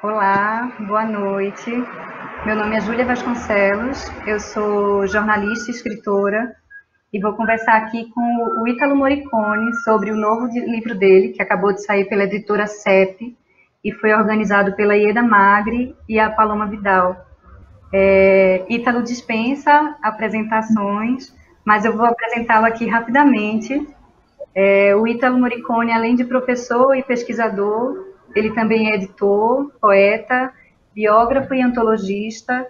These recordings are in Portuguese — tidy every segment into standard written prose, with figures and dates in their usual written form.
Olá, boa noite. Meu nome é Júlia Vasconcelos, eu sou jornalista e escritora e vou conversar aqui com o Ítalo Morricone sobre o novo livro dele, que acabou de sair pela editora CEP e foi organizado pela Ieda Magri e a Paloma Vidal. Ítalo dispensa apresentações, mas eu vou apresentá-lo aqui rapidamente. O Ítalo Morricone, além de professor e pesquisador, ele também é editor, poeta, biógrafo e antologista,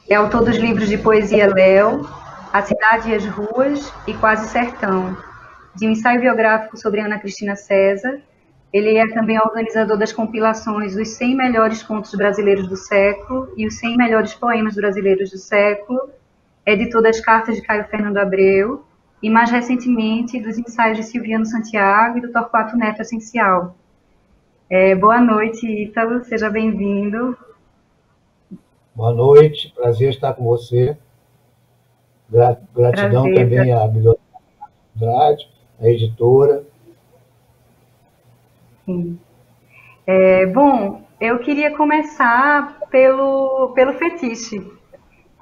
é autor dos livros de poesia Léo, A Cidade e as Ruas e Quase Sertão, de um ensaio biográfico sobre Ana Cristina César. Ele é também organizador das compilações Os 100 Melhores Contos Brasileiros do Século e Os 100 Melhores Poemas Brasileiros do Século, editor das Cartas de Caio Fernando Abreu e, mais recentemente, dos ensaios de Silviano Santiago e do Torquato Neto Essencial. Boa noite, Ítalo, seja bem-vindo. Boa noite, prazer estar com você. Gratidão Prazer. Também à Biblioteca Andrade, à editora. Sim. Bom, eu queria começar pelo fetiche,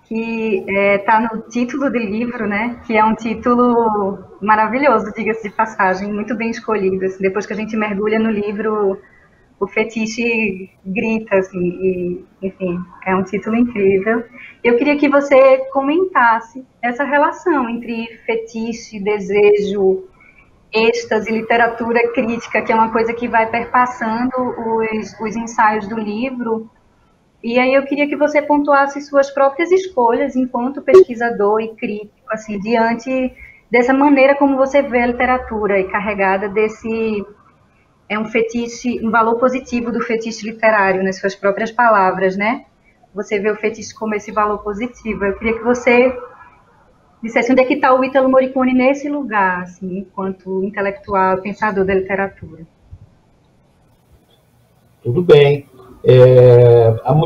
que está no título do livro, né? Que é um título maravilhoso, diga-se de passagem, muito bem escolhido. Assim, depois que a gente mergulha no livro, o fetiche grita, assim, e, enfim, é um título incrível. Eu queria que você comentasse essa relação entre fetiche, desejo, êxtase, literatura crítica, que é uma coisa que vai perpassando os ensaios do livro. E aí eu queria que você pontuasse suas próprias escolhas enquanto pesquisador e crítico, assim, diante dessa maneira como você vê a literatura e carregada desse um fetiche, um valor positivo do fetiche literário, nas suas próprias palavras, né? Você vê o fetiche como esse valor positivo. Eu queria que você dissesse onde é que está o Ítalo Morricone nesse lugar, assim, enquanto intelectual, pensador da literatura. Tudo bem.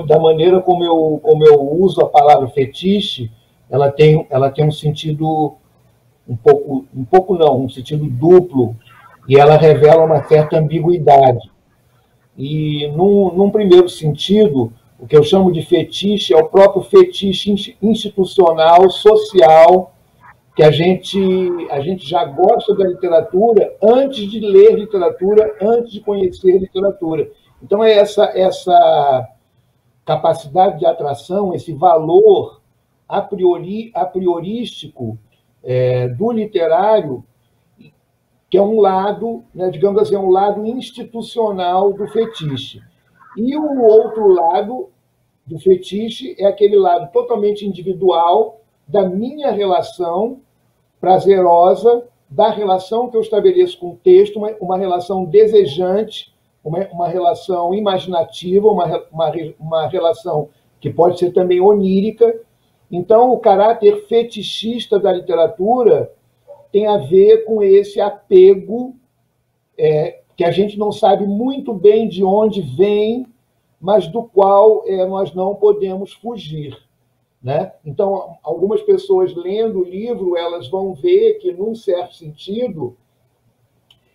Da maneira como eu uso a palavra fetiche, ela tem um sentido um sentido duplo, e ela revela uma certa ambiguidade. E, num primeiro sentido, o que eu chamo de fetiche é o próprio fetiche institucional, social, que a gente já gosta da literatura antes de ler literatura, antes de conhecer literatura. Então, é essa capacidade de atração, esse valor priorístico do literário, que é um lado, né, digamos assim, um lado institucional do fetiche. E o outro lado do fetiche é aquele lado totalmente individual da minha relação prazerosa, da relação que eu estabeleço com o texto, uma relação desejante, uma relação imaginativa, uma relação que pode ser também onírica. Então, o caráter fetichista da literatura tem a ver com esse apego que a gente não sabe muito bem de onde vem, mas do qual nós não podemos fugir. Né? Então, algumas pessoas lendo o livro, elas vão ver que, num certo sentido,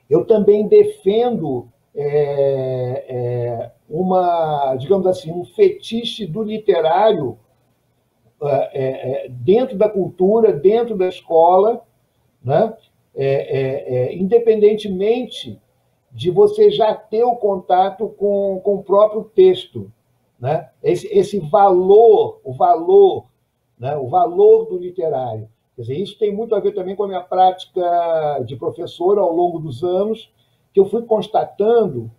eu também defendo digamos assim, um fetiche do literário dentro da cultura, dentro da escola, né? Independentemente de você já ter o contato com o próprio texto. Né? Esse valor, né? O valor do literário. Quer dizer, isso tem muito a ver também com a minha prática de professor ao longo dos anos, que eu fui constatando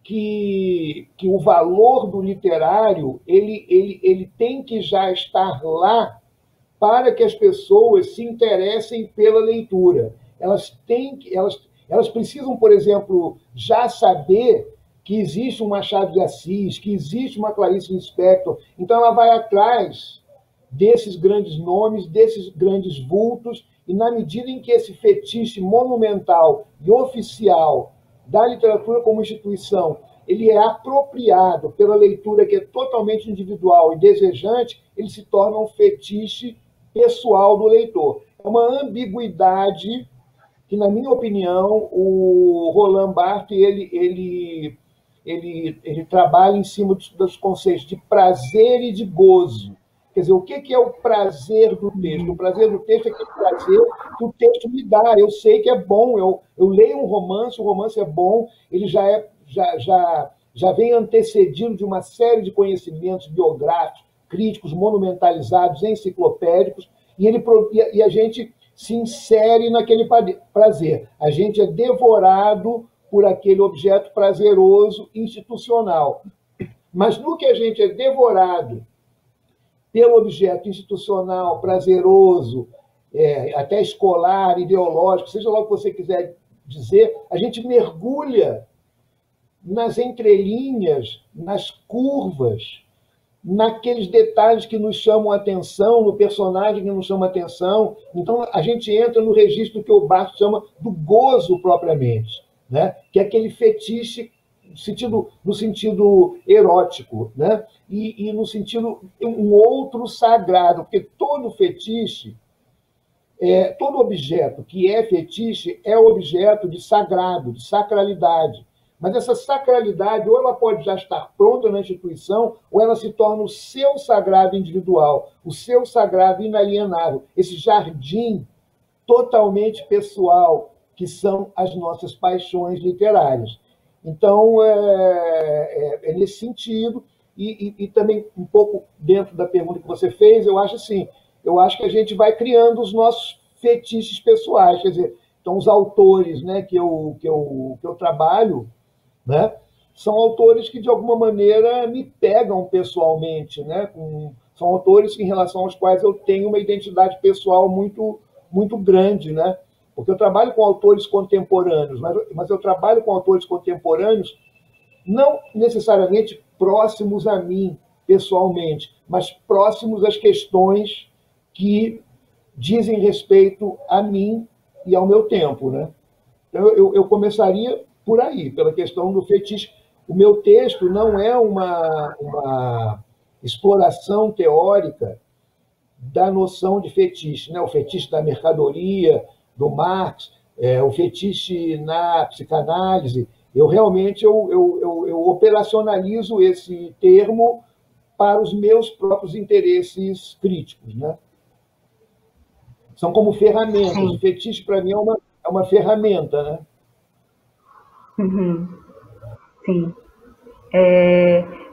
que o valor do literário ele tem que já estar lá para que as pessoas se interessem pela leitura. Elas precisam, por exemplo, já saber que existe um Machado de Assis, que existe uma Clarice Lispector. Então, ela vai atrás desses grandes nomes, desses grandes vultos, e na medida em que esse fetiche monumental e oficial da literatura como instituição ele é apropriado pela leitura que é totalmente individual e desejante, ele se torna um fetiche pessoal do leitor. É uma ambiguidade que, na minha opinião, o Roland Barthes ele ele trabalha em cima dos conceitos de prazer e de gozo. Quer dizer, o que é o prazer do texto? O prazer do texto é aquele prazer que o texto me dá. Eu sei que é bom, eu leio um romance, o romance é bom, ele já vem antecedido de uma série de conhecimentos biográficos, críticos, monumentalizados, enciclopédicos, e a gente se insere naquele prazer. A gente é devorado por aquele objeto prazeroso institucional. Mas no que a gente é devorado pelo objeto institucional, prazeroso, até escolar, ideológico, seja lá o que você quiser dizer, a gente mergulha nas entrelinhas, nas curvas, naqueles detalhes que nos chamam a atenção, no personagem que nos chama a atenção. Então, a gente entra no registro que o Barthes chama do gozo propriamente, né? Que é aquele fetiche no sentido erótico, né? E no sentido um outro sagrado, porque todo fetiche, todo objeto que é fetiche é objeto de sagrado, de sacralidade. Mas essa sacralidade, ou ela pode já estar pronta na instituição, ou ela se torna o seu sagrado individual, o seu sagrado inalienável, esse jardim totalmente pessoal, que são as nossas paixões literárias. Então, é nesse sentido, e também um pouco dentro da pergunta que você fez, eu acho assim, eu acho que a gente vai criando os nossos fetiches pessoais, quer dizer, então os autores, né, que eu trabalho, né, são autores que, de alguma maneira, me pegam pessoalmente, né, são autores em relação aos quais eu tenho uma identidade pessoal muito, muito grande, né? Porque eu trabalho com autores contemporâneos, mas eu trabalho com autores contemporâneos não necessariamente próximos a mim, pessoalmente, mas próximos às questões que dizem respeito a mim e ao meu tempo, né? Então, eu começaria por aí, pela questão do fetiche. O meu texto não é uma exploração teórica da noção de fetiche, né? O fetiche da mercadoria, do Marx, o fetiche na psicanálise. Eu realmente eu operacionalizo esse termo para os meus próprios interesses críticos, né? São como ferramentas. Sim. O fetiche, para mim, é uma ferramenta, né? Uhum. Sim.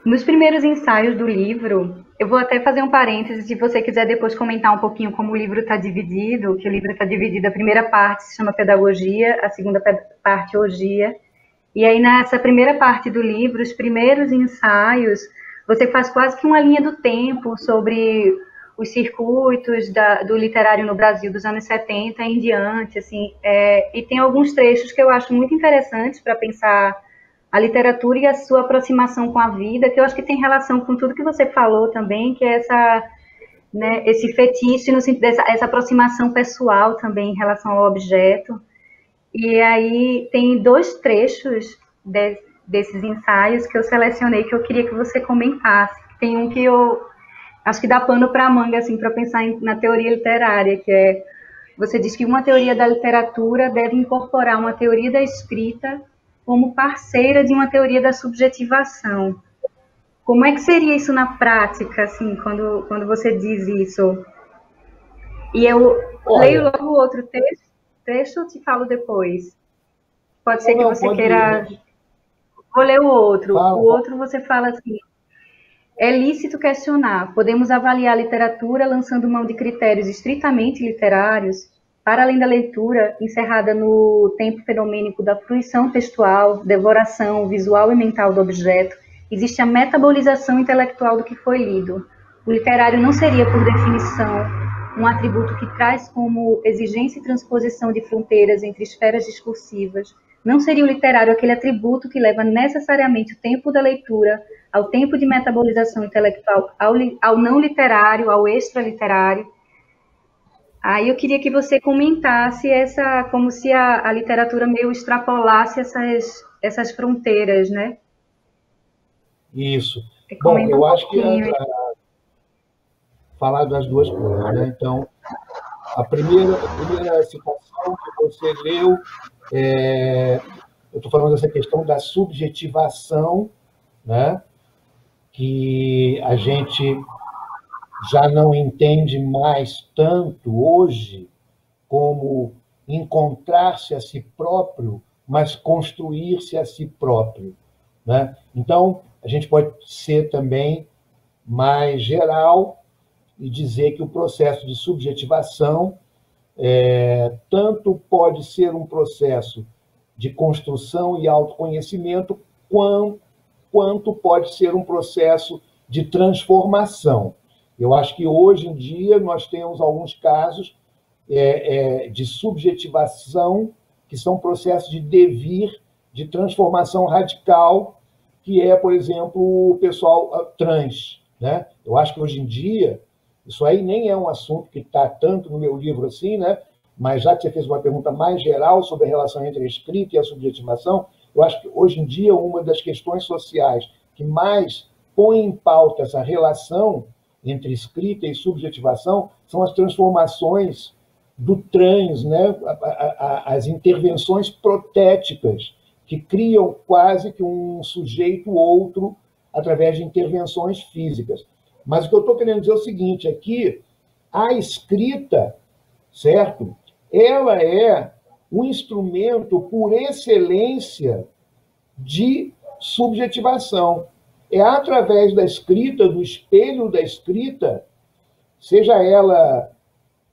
Nos primeiros ensaios do livro, eu vou até fazer um parêntese, se você quiser depois comentar um pouquinho como o livro está dividido, que o livro está dividido, a primeira parte se chama Pedagogia, a segunda parte, Orgia. E aí, nessa primeira parte do livro, os primeiros ensaios, você faz quase que uma linha do tempo sobre os circuitos do literário no Brasil dos anos 70 em diante, assim, e tem alguns trechos que eu acho muito interessantes para pensar a literatura e a sua aproximação com a vida, que eu acho que tem relação com tudo que você falou também, que é esse fetiche, no sentido essa aproximação pessoal também em relação ao objeto. E aí tem dois trechos desses ensaios que eu selecionei que eu queria que você comentasse. Tem um que eu acho que dá pano para a manga, assim, para pensar na teoria literária, que é, você diz que uma teoria da literatura deve incorporar uma teoria da escrita como parceira de uma teoria da subjetivação. Como é que seria isso na prática, assim, quando você diz isso? E eu leio logo o outro trecho ou te falo depois? Pode ser que você queira... Vou ler o outro. O outro você fala assim: é lícito questionar. Podemos avaliar a literatura lançando mão de critérios estritamente literários, para além da leitura, encerrada no tempo fenomênico da fruição textual, devoração visual e mental do objeto, existe a metabolização intelectual do que foi lido. O literário não seria, por definição, um atributo que traz como exigência e transposição de fronteiras entre esferas discursivas. Não seria o literário aquele atributo que leva necessariamente o tempo da leitura ao tempo de metabolização intelectual, ao não literário, ao extraliterário. Aí eu queria que você comentasse como se a literatura meio extrapolasse essas fronteiras, né? Isso. Bom, eu acho que falar das duas coisas, né? Então, a primeira citação que você leu Eu estou falando dessa questão da subjetivação, né? Que a gente já não entende mais tanto hoje como encontrar-se a si próprio, mas construir-se a si próprio, né? Então, a gente pode ser também mais geral e dizer que o processo de subjetivação tanto pode ser um processo de construção e autoconhecimento, quanto pode ser um processo de transformação. Eu acho que hoje em dia nós temos alguns casos de subjetivação, que são processos de devir, de transformação radical, que é, por exemplo, o pessoal trans, né? Eu acho que hoje em dia, isso aí nem é um assunto que está tanto no meu livro assim, né? Mas já que você fez uma pergunta mais geral sobre a relação entre a escrita e a subjetivação, eu acho que hoje em dia uma das questões sociais que mais põe em pauta essa relação entre escrita e subjetivação são as transformações do trans, né? As intervenções protéticas, que criam quase que um sujeito outro através de intervenções físicas. Mas o que eu estou querendo dizer é o seguinte, aqui, a escrita, certo? Ela é um instrumento por excelência de subjetivação. É através da escrita, do espelho da escrita, seja ela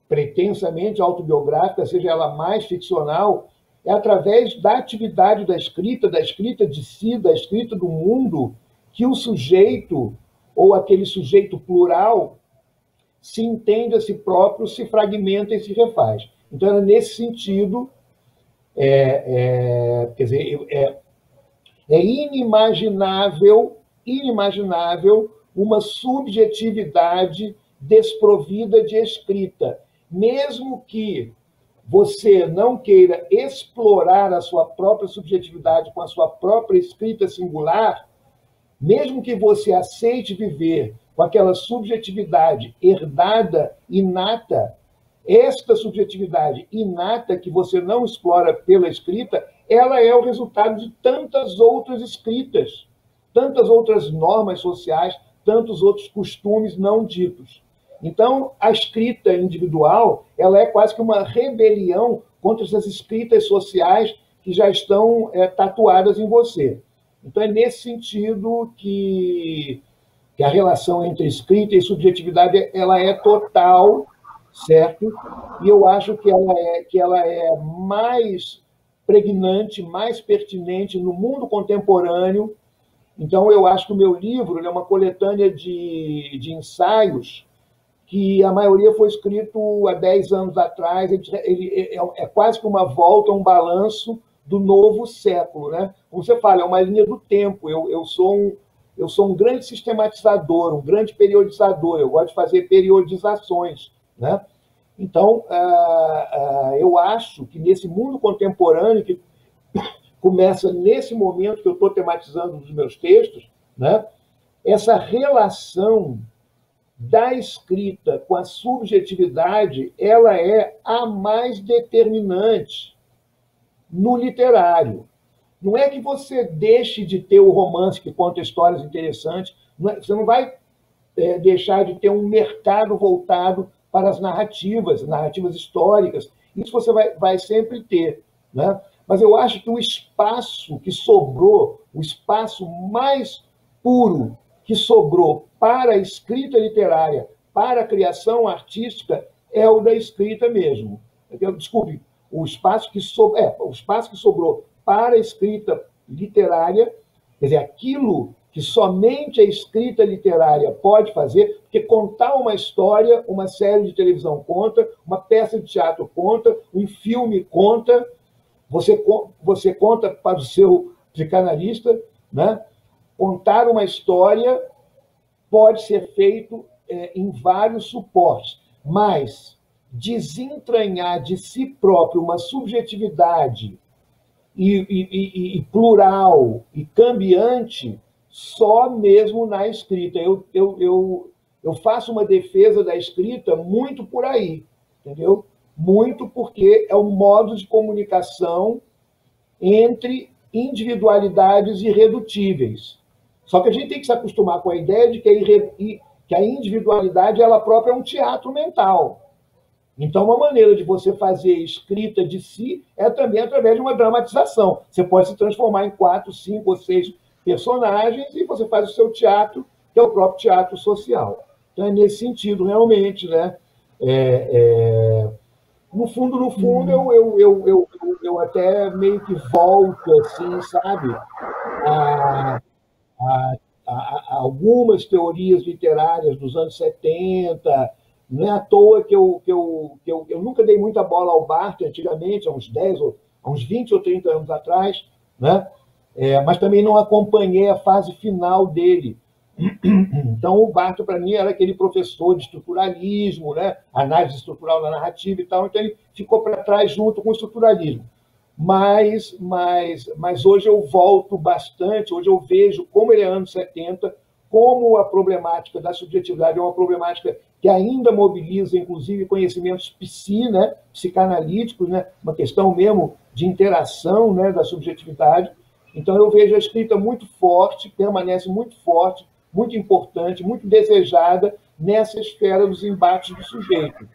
pretensamente autobiográfica, seja ela mais ficcional, é através da atividade da escrita de si, da escrita do mundo, que o sujeito, ou aquele sujeito plural, se entende a si próprio, se fragmenta e se refaz. Então, é nesse sentido, quer dizer, é inimaginável uma subjetividade desprovida de escrita, mesmo que você não queira explorar a sua própria subjetividade com a sua própria escrita singular, mesmo que você aceite viver com aquela subjetividade herdada, inata, esta subjetividade inata que você não explora pela escrita, ela é o resultado de tantas outras escritas, tantas outras normas sociais, tantos outros costumes não ditos. Então, a escrita individual, ela é quase que uma rebelião contra essas escritas sociais que já estão tatuadas em você. Então, é nesse sentido que a relação entre escrita e subjetividade ela é total, certo? E eu acho que ela é mais pregnante, mais pertinente no mundo contemporâneo. Então, eu acho que o meu livro é uma coletânea de ensaios que a maioria foi escrito há 10 anos atrás, ele é quase que uma volta, um balanço do novo século, né? Como você fala, é uma linha do tempo. Eu sou um grande sistematizador, um grande periodizador, eu gosto de fazer periodizações, né? Então, eu acho que nesse mundo contemporâneo, que começa nesse momento que eu estou tematizando nos meus textos, né? Essa relação da escrita com a subjetividade, ela é a mais determinante no literário. Não é que você deixe de ter o romance que conta histórias interessantes, você não vai deixar de ter um mercado voltado para as narrativas históricas. Isso você vai sempre ter, né? Mas eu acho que o espaço que sobrou, o espaço mais puro que sobrou para a escrita literária, para a criação artística, é o da escrita mesmo. Desculpe, o espaço que sobrou para a escrita literária, quer dizer, aquilo que somente a escrita literária pode fazer, porque contar uma história, uma série de televisão conta, uma peça de teatro conta, um filme conta, você conta para o seu psicanalista, né? Contar uma história pode ser feito em vários suportes, mas desentranhar de si próprio uma subjetividade e plural e cambiante só mesmo na escrita. Eu faço uma defesa da escrita muito por aí, entendeu? Muito porque é um modo de comunicação entre individualidades irredutíveis. Só que a gente tem que se acostumar com a ideia de que a individualidade ela própria é um teatro mental. Então, uma maneira de você fazer escrita de si é também através de uma dramatização. Você pode se transformar em 4, 5 ou 6 personagens e você faz o seu teatro, que é o próprio teatro social. Então, é nesse sentido, realmente, né? No fundo, eu até meio que volto, assim, sabe? A, a algumas teorias literárias dos anos 70. Não é à toa que eu nunca dei muita bola ao Barthes antigamente, há uns 10, há uns 20 ou 30 anos atrás, né? Mas também não acompanhei a fase final dele. Então, o Barthes, para mim, era aquele professor de estruturalismo, né? Análise estrutural da narrativa e tal, então ele ficou para trás junto com o estruturalismo. Mas hoje eu volto bastante, hoje eu vejo como ele é anos 70, como a problemática da subjetividade é uma problemática que ainda mobiliza, inclusive, conhecimentos né, psicanalíticos, né, uma questão mesmo de interação, né, da subjetividade. Então, eu vejo a escrita muito forte, permanece muito forte, muito importante, muito desejada nessa esfera dos embates do sujeito,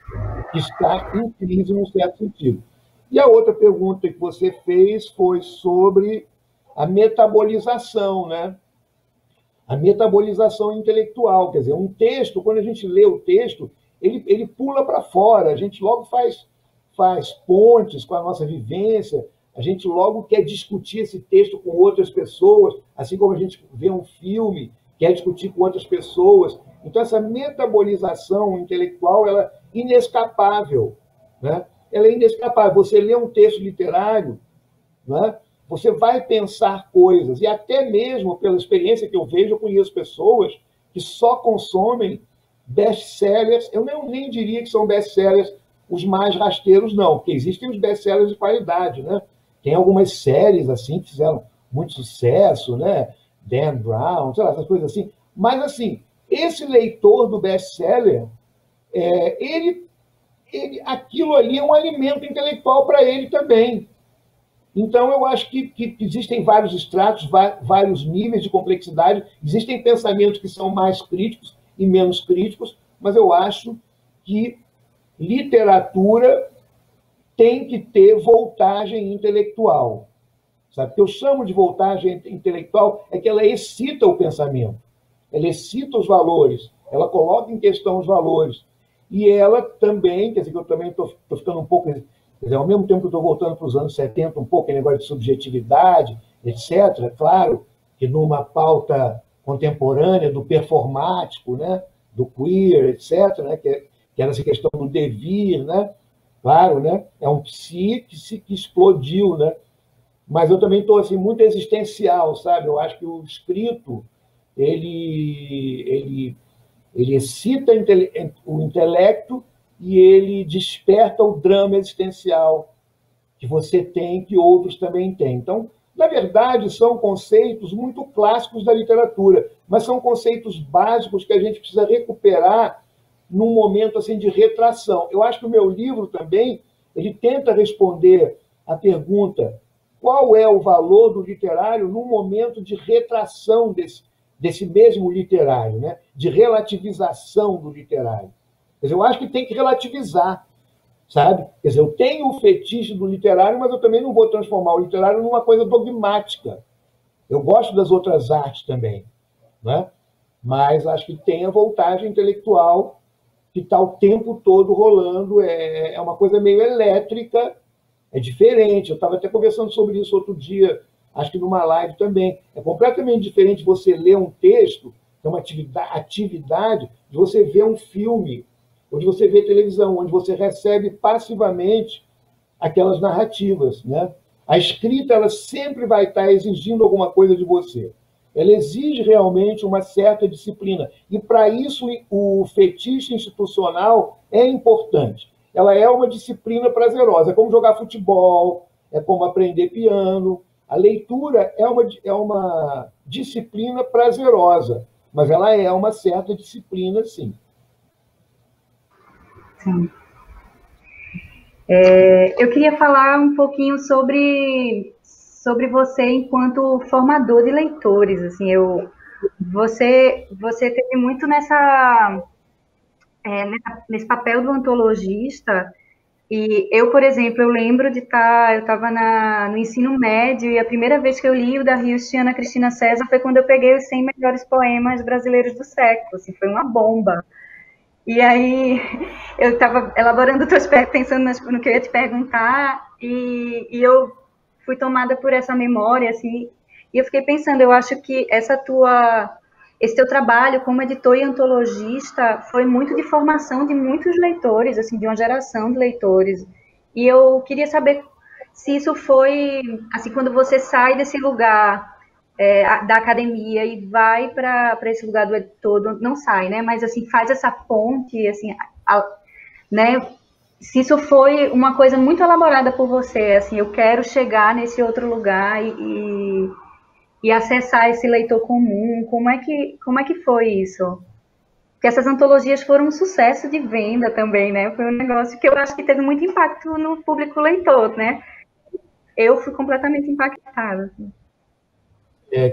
que está em crise, num certo sentido. E a outra pergunta que você fez foi sobre a metabolização, né? A metabolização intelectual. Quer dizer, um texto, quando a gente lê o texto, ele pula para fora, a gente logo faz pontes com a nossa vivência, a gente logo quer discutir esse texto com outras pessoas, assim como a gente vê um filme, quer discutir com outras pessoas. Então, essa metabolização intelectual ela é inescapável, né? Ela é inescapável. Você lê um texto literário, né? Você vai pensar coisas, e até mesmo pela experiência que eu vejo, eu conheço pessoas que só consomem best-sellers. Eu nem diria que são best-sellers os mais rasteiros, não, porque existem os best-sellers de qualidade, né? Tem algumas séries assim que fizeram muito sucesso, né? Dan Brown, sei lá, essas coisas assim. Mas, assim, esse leitor do best-seller, aquilo ali é um alimento intelectual para ele também. Então, eu acho que existem vários estratos, vários níveis de complexidade, existem pensamentos que são mais críticos e menos críticos, mas eu acho que literatura tem que ter voltagem intelectual. Sabe? O que eu chamo de voltagem intelectual é que ela excita o pensamento, ela excita os valores, ela coloca em questão os valores. E ela também, quer dizer, que eu também estou ficando um pouco... Quer dizer, ao mesmo tempo que eu estou voltando para os anos 70, um pouco, negócio de subjetividade, etc., claro que numa pauta contemporânea do performático, né, do queer, etc., né, que era essa questão do devir, né, claro, né, é um psi que explodiu, né, mas eu também estou assim, muito existencial, sabe? Eu acho que o escrito ele excita o intelecto e ele desperta o drama existencial que você tem, que outros também têm. Então, na verdade, são conceitos muito clássicos da literatura, mas são conceitos básicos que a gente precisa recuperar num momento assim de retração. Eu acho que o meu livro também ele tenta responder a pergunta: qual é o valor do literário num momento de retração desse mesmo literário, né? De relativização do literário. Quer dizer, eu acho que tem que relativizar, sabe? Quer dizer, eu tenho o fetiche do literário, mas eu também não vou transformar o literário numa coisa dogmática. Eu gosto das outras artes também, né? Mas acho que tem a voltagem intelectual que está o tempo todo rolando, é uma coisa meio elétrica, é diferente. Eu estava até conversando sobre isso outro dia, acho que numa live também. É completamente diferente você ler um texto, é uma atividade, de você ver um filme, ou de você ver televisão, onde você recebe passivamente aquelas narrativas, né? A escrita ela sempre vai estar exigindo alguma coisa de você. Ela exige realmente uma certa disciplina. E, para isso, o fetiche institucional é importante. Ela é uma disciplina prazerosa. É como jogar futebol, é como aprender piano. A leitura é uma disciplina prazerosa, mas ela é uma certa disciplina, sim. Sim. Eu queria falar um pouquinho sobre sobre você enquanto formador de leitores. Assim, você teve muito nesse papel do antologista. E eu, por exemplo, eu lembro eu estava no ensino médio e a primeira vez que eu li o da Hilst e Ana Cristina César foi quando eu peguei os 100 melhores poemas brasileiros do século, assim, foi uma bomba. E aí eu estava elaborando pensando no que eu ia te perguntar e eu fui tomada por essa memória, assim, e eu fiquei pensando, eu acho que esse teu trabalho como editor e antologista foi muito de formação de muitos leitores, assim, de uma geração de leitores. E eu queria saber se isso foi, assim, quando você sai desse lugar da academia e vai para esse lugar do editor, não sai, né? Mas assim faz essa ponte, assim, né? Se isso foi uma coisa muito elaborada por você, assim, eu quero chegar nesse outro lugar e acessar esse leitor comum. Como é que foi isso? Porque essas antologias foram um sucesso de venda também, né? Foi um negócio que eu acho que teve muito impacto no público leitor, né? Eu fui completamente impactada. Assim.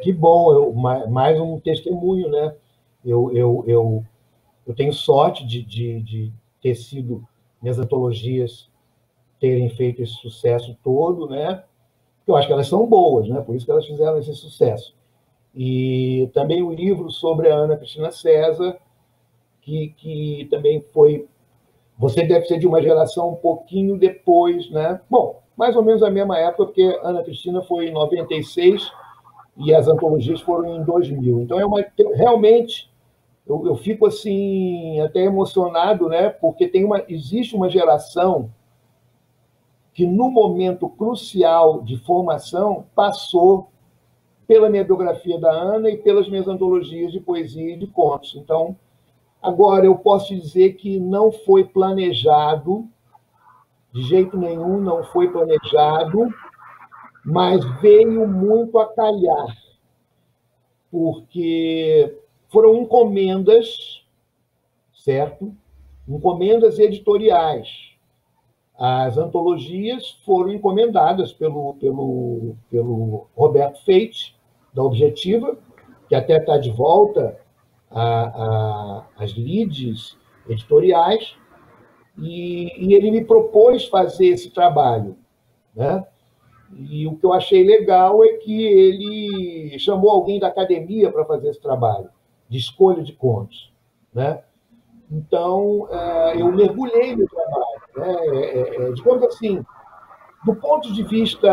Que bom, mais um testemunho, né? Eu, eu, eu, eu tenho sorte de ter sido minhas antologias terem feito esse sucesso todo, né? Eu acho que elas são boas, né? Por isso que elas fizeram esse sucesso. E também o livro sobre a Ana Cristina César, que também foi. Você deve ser de uma geração um pouquinho depois, né? Bom, mais ou menos a mesma época, porque Ana Cristina foi em 96 e as antologias foram em 2000. Então, realmente, eu fico assim, até emocionado, né? Porque existe uma geração que, no momento crucial de formação, passou pela minha biografia da Ana e pelas minhas antologias de poesia e de contos. Então, agora, eu posso te dizer que não foi planejado, de jeito nenhum, não foi planejado, mas veio muito a calhar, porque foram encomendas, certo? Encomendas editoriais. As antologias foram encomendadas pelo Roberto Feite, da Objetiva, que até está de volta às lides editoriais, e ele me propôs fazer esse trabalho, né? E o que eu achei legal é que ele chamou alguém da academia para fazer esse trabalho, de escolha de contos, né? Então, eu mergulhei no trabalho, né? Digamos assim, do ponto de vista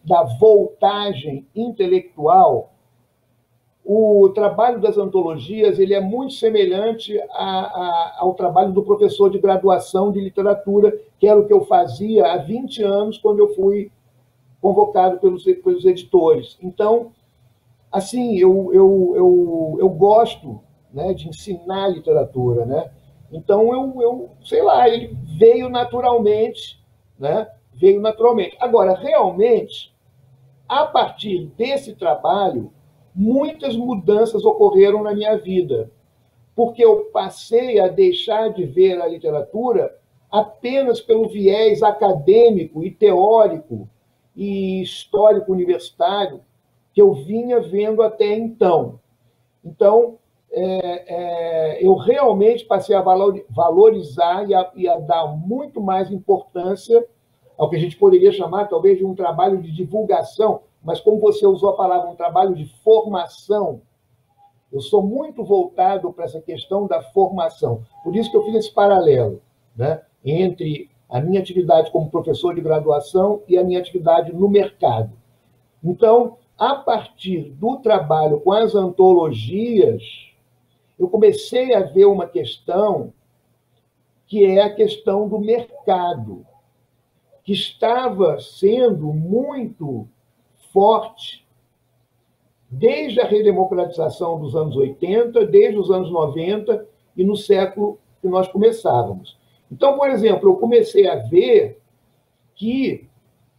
da voltagem intelectual, o trabalho das antologias ele é muito semelhante ao trabalho do professor de graduação de literatura, que era o que eu fazia há 20 anos, quando eu fui convocado pelos editores. Então, assim, eu gosto, né, de ensinar literatura, né? Então, sei lá, ele veio naturalmente, né? Veio naturalmente. Agora, realmente, a partir desse trabalho, muitas mudanças ocorreram na minha vida, porque eu passei a deixar de ver a literatura apenas pelo viés acadêmico e teórico e histórico universitário que eu vinha vendo até então. Então, eu realmente passei a valorizar e a dar muito mais importância ao que a gente poderia chamar, talvez, de um trabalho de divulgação, mas como você usou a palavra, um trabalho de formação, eu sou muito voltado para essa questão da formação. Por isso que eu fiz esse paralelo, né, entre a minha atividade como professor de graduação e a minha atividade no mercado. Então, a partir do trabalho com as antologias, eu comecei a ver uma questão que é a questão do mercado, que estava sendo muito forte desde a redemocratização dos anos 80, desde os anos 90 e no século que nós começávamos. Então, por exemplo, eu comecei a ver que,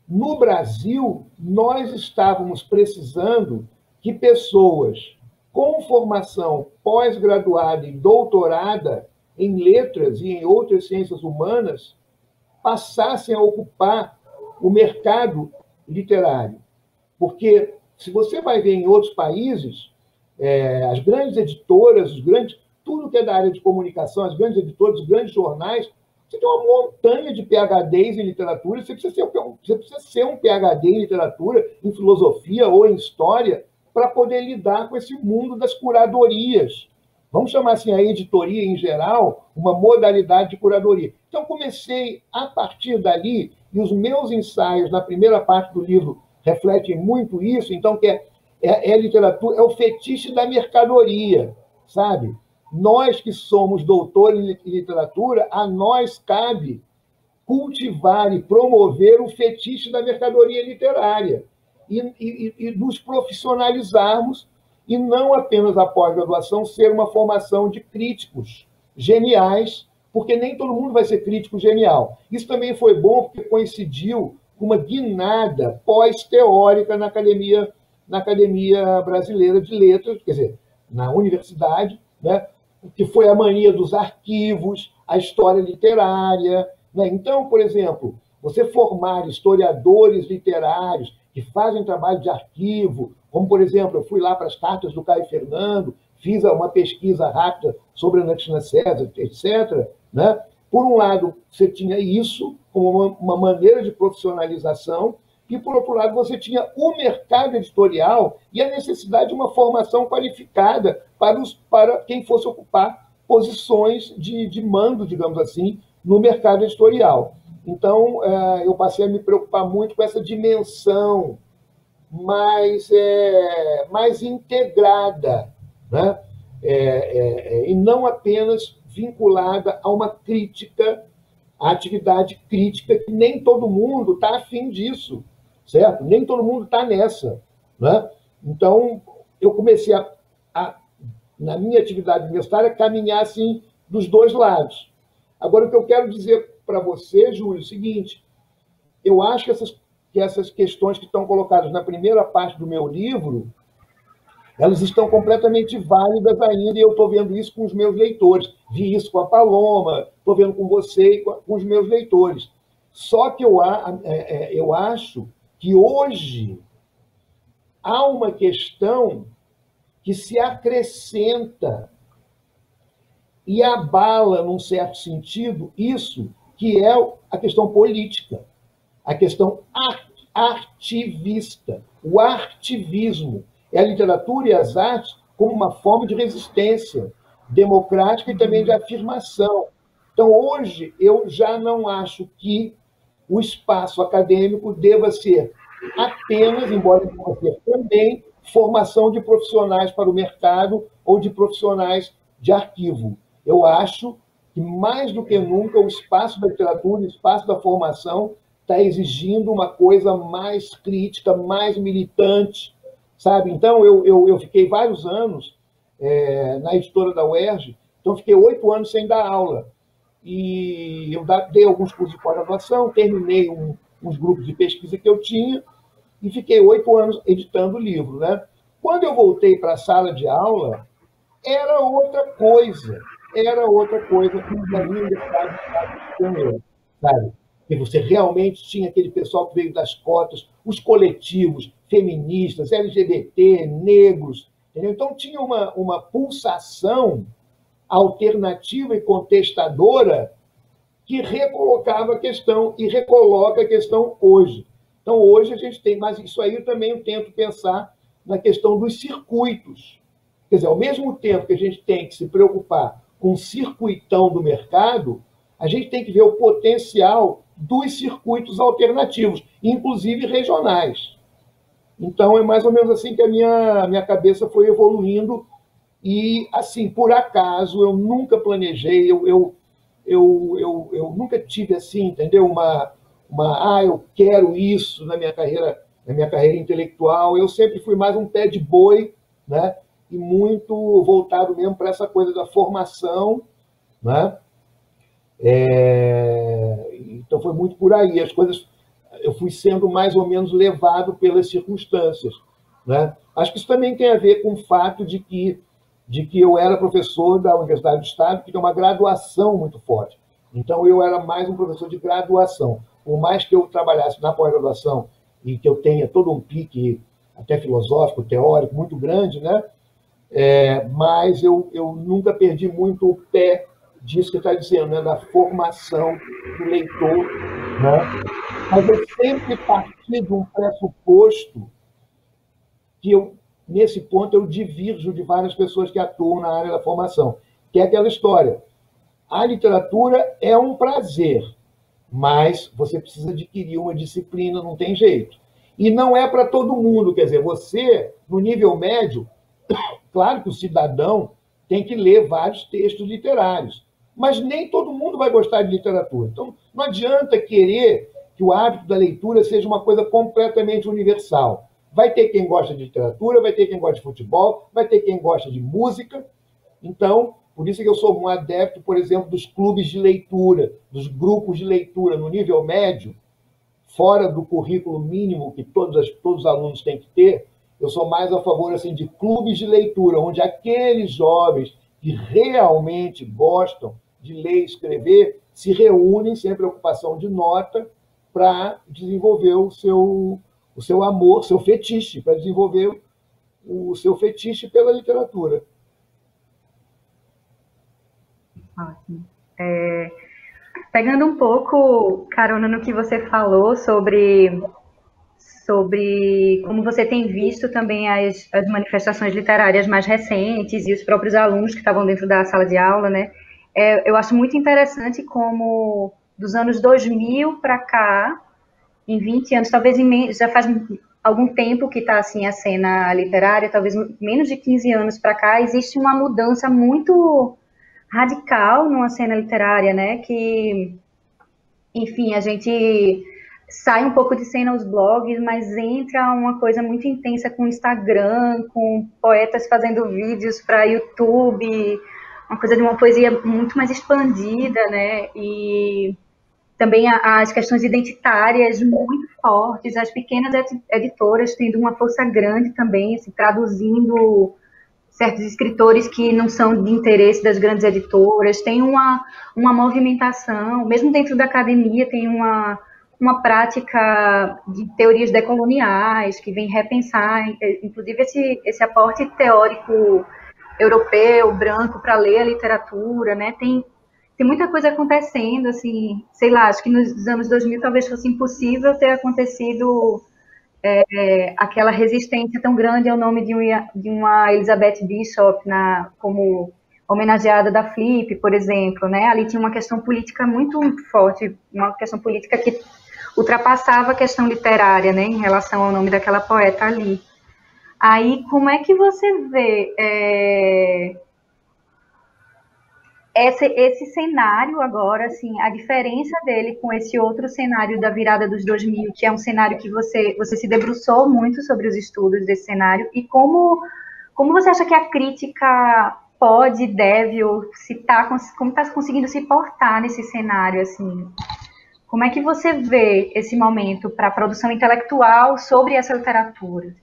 no Brasil, nós estávamos precisando que pessoas com formação pós-graduada e doutorada em letras e em outras ciências humanas passassem a ocupar o mercado literário. Porque, se você vai ver em outros países, as grandes editoras, tudo que é da área de comunicação, as grandes editoras, os grandes jornais, você tem uma montanha de PhDs em literatura, você precisa ser um PhD em literatura, em filosofia ou em história, para poder lidar com esse mundo das curadorias. Vamos chamar assim a editoria em geral, uma modalidade de curadoria. Então, comecei a partir dali, e os meus ensaios na primeira parte do livro refletem muito isso, então, que é literatura, é o fetiche da mercadoria, sabe? Nós que somos doutores em literatura, a nós cabe cultivar e promover o fetiche da mercadoria literária e nos profissionalizarmos e não apenas a pós-graduação ser uma formação de críticos geniais, porque nem todo mundo vai ser crítico genial. Isso também foi bom porque coincidiu com uma guinada pós-teórica na Academia Brasileira de Letras, quer dizer, na universidade, né? Que foi a mania dos arquivos, a história literária. Né? Então, por exemplo, você formar historiadores literários que fazem trabalho de arquivo, como, por exemplo, eu fui lá para as cartas do Caio Fernando, fiz uma pesquisa rápida sobre a Ana Cristina César, etc. Né? Por um lado, você tinha isso como uma maneira de profissionalização, e, por outro lado, você tinha o mercado editorial e a necessidade de uma formação qualificada para quem fosse ocupar posições de mando, digamos assim, no mercado editorial. Então, eu passei a me preocupar muito com essa dimensão mais integrada, né? E não apenas vinculada a uma crítica, a atividade crítica, que nem todo mundo está afim disso, certo? Nem todo mundo está nessa. Né? Então, eu comecei na minha atividade universitária, caminhar assim dos dois lados. Agora, o que eu quero dizer para você, Júlio, é o seguinte: eu acho que essas questões que estão colocadas na primeira parte do meu livro, elas estão completamente válidas ainda, e eu estou vendo isso com os meus leitores. Vi isso com a Paloma, estou vendo com você e com os meus leitores. Só que eu acho que hoje há uma questão que se acrescenta e abala, num certo sentido, isso que é a questão política, a questão artivista, o artivismo. É a literatura e as artes como uma forma de resistência democrática e também de afirmação. Então, hoje, eu já não acho que o espaço acadêmico deva ser apenas, embora deva ser também, formação de profissionais para o mercado ou de profissionais de arquivo. Eu acho que, mais do que nunca, o espaço da literatura, o espaço da formação, está exigindo uma coisa mais crítica, mais militante, sabe? Então, eu fiquei vários anos na editora da UERJ, então fiquei 8 anos sem dar aula. E eu dei alguns cursos de pós-graduação, terminei uns grupos de pesquisa que eu tinha e fiquei 8 anos editando o livro. Né? Quando eu voltei para a sala de aula, era outra coisa que na minha universidade sabe? Que você realmente tinha aquele pessoal que veio das cotas, os coletivos feministas, LGBT, negros, entendeu? Então tinha uma pulsação alternativa e contestadora que recolocava a questão e recoloca a questão hoje. Então, hoje a gente tem, mas isso aí eu também tento pensar na questão dos circuitos. Quer dizer, ao mesmo tempo que a gente tem que se preocupar com o circuitão do mercado, a gente tem que ver o potencial dos circuitos alternativos, inclusive regionais. Então, é mais ou menos assim que a minha cabeça foi evoluindo. E, assim, por acaso, eu nunca planejei, eu nunca tive, assim, entendeu? Eu quero isso na minha carreira intelectual. Eu sempre fui mais um pé de boi, né? E muito voltado mesmo para essa coisa da formação, né? Então, foi muito por aí. As coisas, eu fui sendo mais ou menos levado pelas circunstâncias, né? Acho que isso também tem a ver com o fato de que eu era professor da Universidade do Estado, que tem uma graduação muito forte. Então, eu era mais um professor de graduação. Por mais que eu trabalhasse na pós-graduação e que eu tenha todo um pique até filosófico, teórico, muito grande, né? Mas eu nunca perdi muito o pé disso que está dizendo, né? Da formação do leitor, né? Mas eu sempre parti de um pressuposto que nesse ponto, eu divirjo de várias pessoas que atuam na área da formação, que é aquela história. A literatura é um prazer, mas você precisa adquirir uma disciplina, não tem jeito. E não é para todo mundo, quer dizer, você, no nível médio, claro que o cidadão tem que ler vários textos literários, mas nem todo mundo vai gostar de literatura. Então, não adianta querer que o hábito da leitura seja uma coisa completamente universal. Vai ter quem gosta de literatura, vai ter quem gosta de futebol, vai ter quem gosta de música. Então, por isso que eu sou um adepto, por exemplo, dos clubes de leitura, dos grupos de leitura no nível médio, fora do currículo mínimo que todos os alunos têm que ter. Eu sou mais a favor assim, de clubes de leitura, onde aqueles jovens que realmente gostam de ler e escrever se reúnem sem preocupação de nota para desenvolver o seu amor, seu fetiche, para desenvolver o seu fetiche pela literatura. Ótimo. Pegando um pouco carona no que você falou sobre como você tem visto também as manifestações literárias mais recentes e os próprios alunos que estavam dentro da sala de aula, né? Eu acho muito interessante como dos anos 2000 para cá, em 20 anos, talvez já faz algum tempo que está assim a cena literária, talvez menos de 15 anos para cá, existe uma mudança muito radical numa cena literária, né? Que, enfim, a gente sai um pouco de cena aos blogs, mas entra uma coisa muito intensa com o Instagram, com poetas fazendo vídeos para YouTube, uma coisa de uma poesia muito mais expandida, né? E também as questões identitárias muito fortes, as pequenas editoras tendo uma força grande também, assim, traduzindo certos escritores que não são de interesse das grandes editoras, tem uma movimentação, mesmo dentro da academia tem uma prática de teorias decoloniais que vem repensar, inclusive esse aporte teórico europeu, branco, para ler a literatura, né? Tem muita coisa acontecendo, assim, sei lá, acho que nos anos 2000 talvez fosse impossível ter acontecido aquela resistência tão grande ao nome de uma Elizabeth Bishop como homenageada da Flip, por exemplo, né? Ali tinha uma questão política muito forte, uma questão política que ultrapassava a questão literária, né, em relação ao nome daquela poeta ali. Aí, como é que você vê esse cenário agora, assim, a diferença dele com esse outro cenário da virada dos 2000, que é um cenário que você se debruçou muito sobre os estudos desse cenário, e como você acha que a crítica pode, deve, ou como está conseguindo se portar nesse cenário, assim? Como é que você vê esse momento para a produção intelectual sobre essa literatura?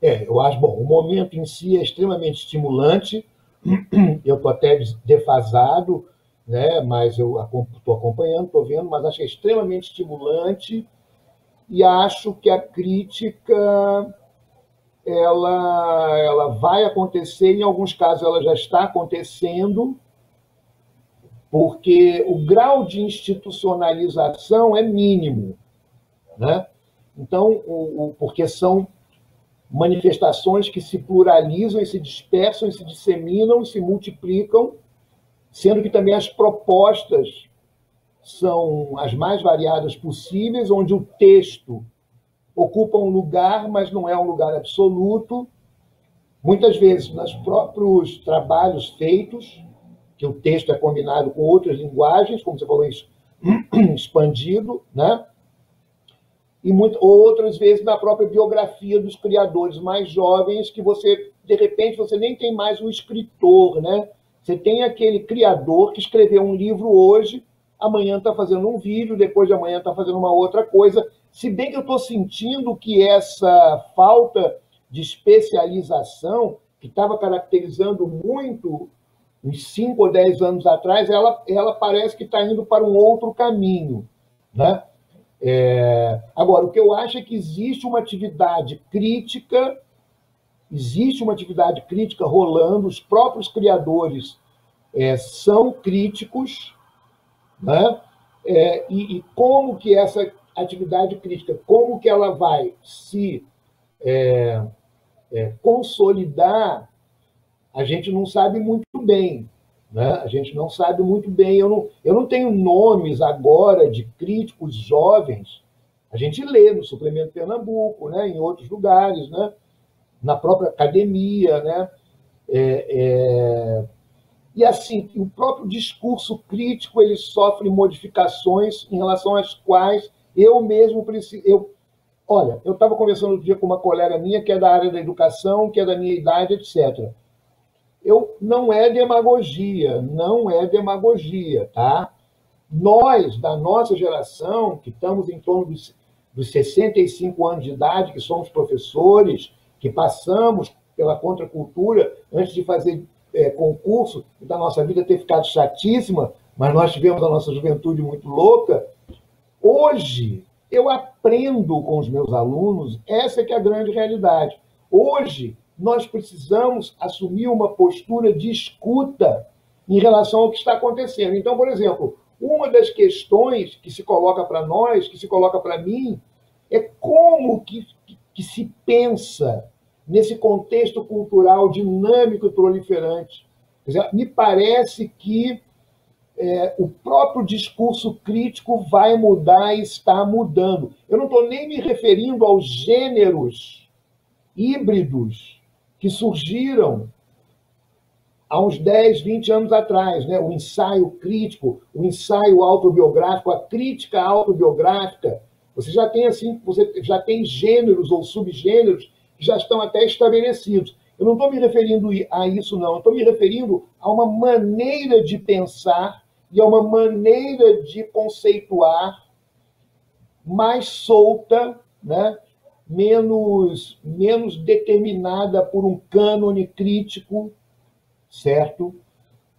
Eu acho, bom, o momento em si é extremamente estimulante. Eu estou até defasado, né? Mas eu estou acompanhando, estou vendo, mas acho que é extremamente estimulante e acho que a crítica ela vai acontecer, em alguns casos ela já está acontecendo, porque o grau de institucionalização é mínimo, né? Então, porque são manifestações que se pluralizam e se dispersam, e se disseminam, e se multiplicam, sendo que também as propostas são as mais variadas possíveis, onde o texto ocupa um lugar, mas não é um lugar absoluto. Muitas vezes, nos próprios trabalhos feitos, que o texto é combinado com outras linguagens, como você falou, isso expandido, né? E outras vezes na própria biografia dos criadores mais jovens, que você, de repente, você nem tem mais um escritor, né? Você tem aquele criador que escreveu um livro hoje, amanhã está fazendo um vídeo, depois de amanhã está fazendo uma outra coisa. Se bem que eu estou sentindo que essa falta de especialização, que estava caracterizando muito uns 5 ou 10 anos atrás, ela parece que está indo para um outro caminho, né? Agora, o que eu acho é que existe uma atividade crítica rolando, os próprios criadores são críticos, né? E como que essa atividade crítica, como que ela vai se consolidar, a gente não sabe muito bem. Né? A gente não sabe muito bem. Eu não tenho nomes agora de críticos jovens. A gente lê no Suplemento Pernambuco, né? Em outros lugares, né? Na própria academia. Né? E assim, o próprio discurso crítico ele sofre modificações em relação às quais eu mesmo preciso. Olha, eu estava conversando outro dia com uma colega minha que é da área da educação, que é da minha idade, etc. Não é demagogia, tá? Nós, da nossa geração, que estamos em torno dos 65 anos de idade, que somos professores, que passamos pela contracultura antes de fazer concurso, e da nossa vida ter ficado chatíssima, mas nós tivemos a nossa juventude muito louca. Hoje, eu aprendo com os meus alunos, essa que é a grande realidade. Hoje, nós precisamos assumir uma postura de escuta em relação ao que está acontecendo. Então, por exemplo, uma das questões que se coloca para nós, que se coloca para mim, é como que se pensa nesse contexto cultural dinâmico e proliferante. Quer dizer, me parece que o próprio discurso crítico vai mudar e está mudando. Eu não estou nem me referindo aos gêneros híbridos que surgiram há uns 10, 20 anos atrás, né? O ensaio crítico, o ensaio autobiográfico, a crítica autobiográfica. Você já tem gêneros ou subgêneros que já estão até estabelecidos. Eu não estou me referindo a isso, não. Eu estou me referindo a uma maneira de pensar e a uma maneira de conceituar mais solta, né? menos determinada por um cânone crítico, certo?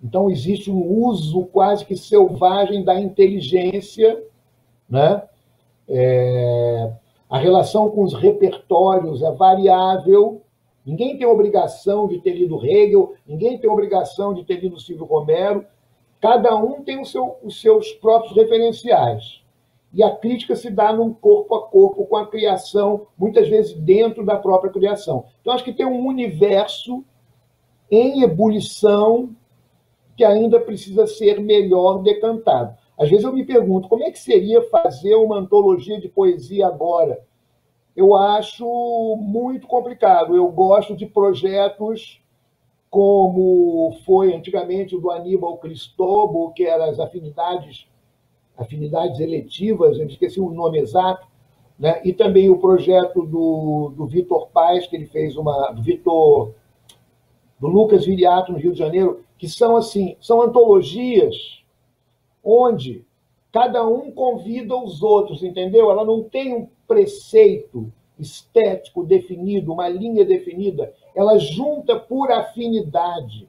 Então, existe um uso quase que selvagem da inteligência, né? A relação com os repertórios é variável. Ninguém tem obrigação de ter lido Hegel, ninguém tem obrigação de ter lido Silvio Romero. Cada um tem os seus próprios referenciais. E a crítica se dá num corpo a corpo com a criação, muitas vezes dentro da própria criação. Então, acho que tem um universo em ebulição que ainda precisa ser melhor decantado. Às vezes eu me pergunto, como é que seria fazer uma antologia de poesia agora? Eu acho muito complicado. Eu gosto de projetos como foi antigamente o do Aníbal Cristóbal, que eram as afinidades eletivas, eu esqueci o nome exato, né? E também o projeto do Vitor Paes, que ele fez do Lucas Viriato, no Rio de Janeiro, que são antologias onde cada um convida os outros, entendeu? Ela não tem um preceito estético definido, uma linha definida, ela junta por afinidade,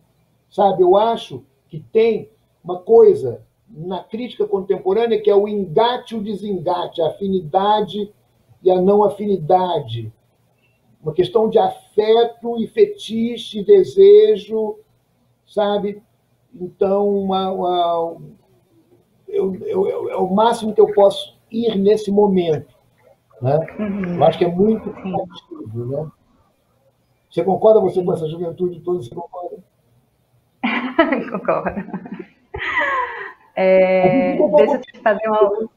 sabe? Eu acho que tem uma coisa na crítica contemporânea que é o engate e o desengate, a afinidade e a não afinidade, uma questão de afeto e fetiche, desejo, sabe? Então, é o máximo que eu posso ir nesse momento, né? Eu acho que é muito criativo, né? Você concorda, você, com essa juventude toda? Você concorda? Concordo. Deixa eu te fazer uma...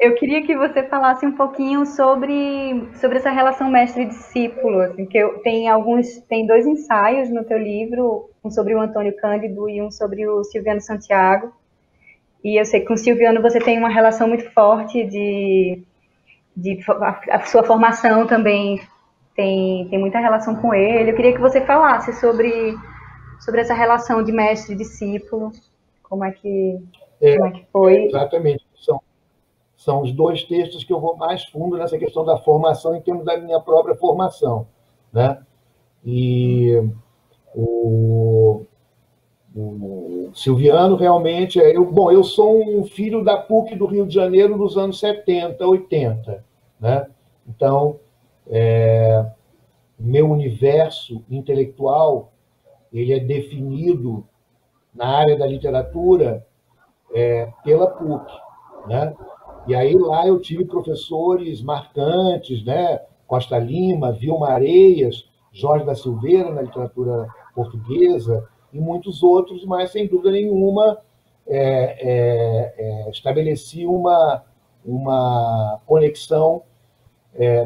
eu queria que você falasse um pouquinho sobre essa relação mestre-discípulo, assim, que tem 2 ensaios no teu livro, um sobre o Antônio Cândido e um sobre o Silviano Santiago. E eu sei que com o Silviano você tem uma relação muito forte a sua formação também tem muita relação com ele. Eu queria que você falasse sobre essa relação de mestre e discípulo, como é que foi. Exatamente. São os 2 textos que eu vou mais fundo nessa questão da formação em termos da minha própria formação, né? E o Silviano realmente bom, eu sou um filho da PUC do Rio de Janeiro dos anos 70, 80, né? Então, meu universo intelectual, ele é definido na área da literatura pela PUC, né? E aí lá eu tive professores marcantes, né? Costa Lima, Vilma Areias, Jorge da Silveira na literatura portuguesa e muitos outros, mas sem dúvida nenhuma estabeleci uma conexão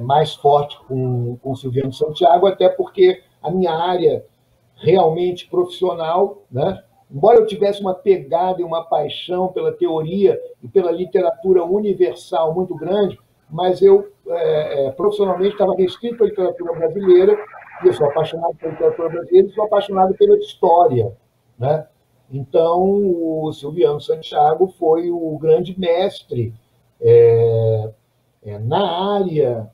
mais forte com Silviano Santiago, até porque a minha área realmente profissional, né? Embora eu tivesse uma pegada e uma paixão pela teoria e pela literatura universal muito grande, mas eu profissionalmente estava restrito à literatura brasileira, e eu sou apaixonado pela literatura brasileira e sou apaixonado pela história, né? Então, o Silviano Santiago foi o grande mestre na área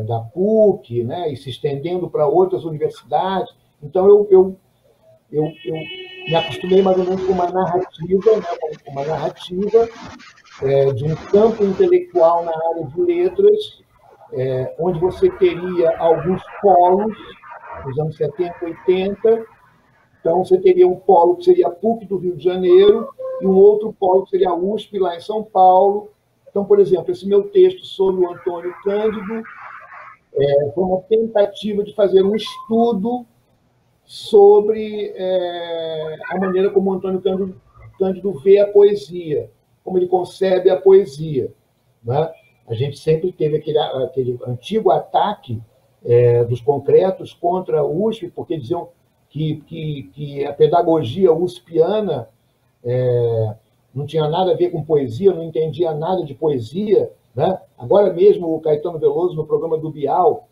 da PUC, né? E se estendendo para outras universidades. Então, eu me acostumei mais ou menos com uma narrativa, né? Uma narrativa de um campo intelectual na área de letras, onde você teria alguns polos, nos anos 70, 80. Então, você teria um polo que seria a PUC do Rio de Janeiro e um outro polo que seria a USP, lá em São Paulo. Então, por exemplo, esse meu texto sobre o Antônio Cândido foi uma tentativa de fazer um estudo sobre a maneira como o Antônio Cândido vê a poesia, como ele concebe a poesia, né? A gente sempre teve aquele antigo ataque dos concretos contra a USP, porque diziam que a pedagogia uspiana não tinha nada a ver com poesia, não entendia nada de poesia, né? Agora mesmo o Caetano Veloso, no programa do Bial,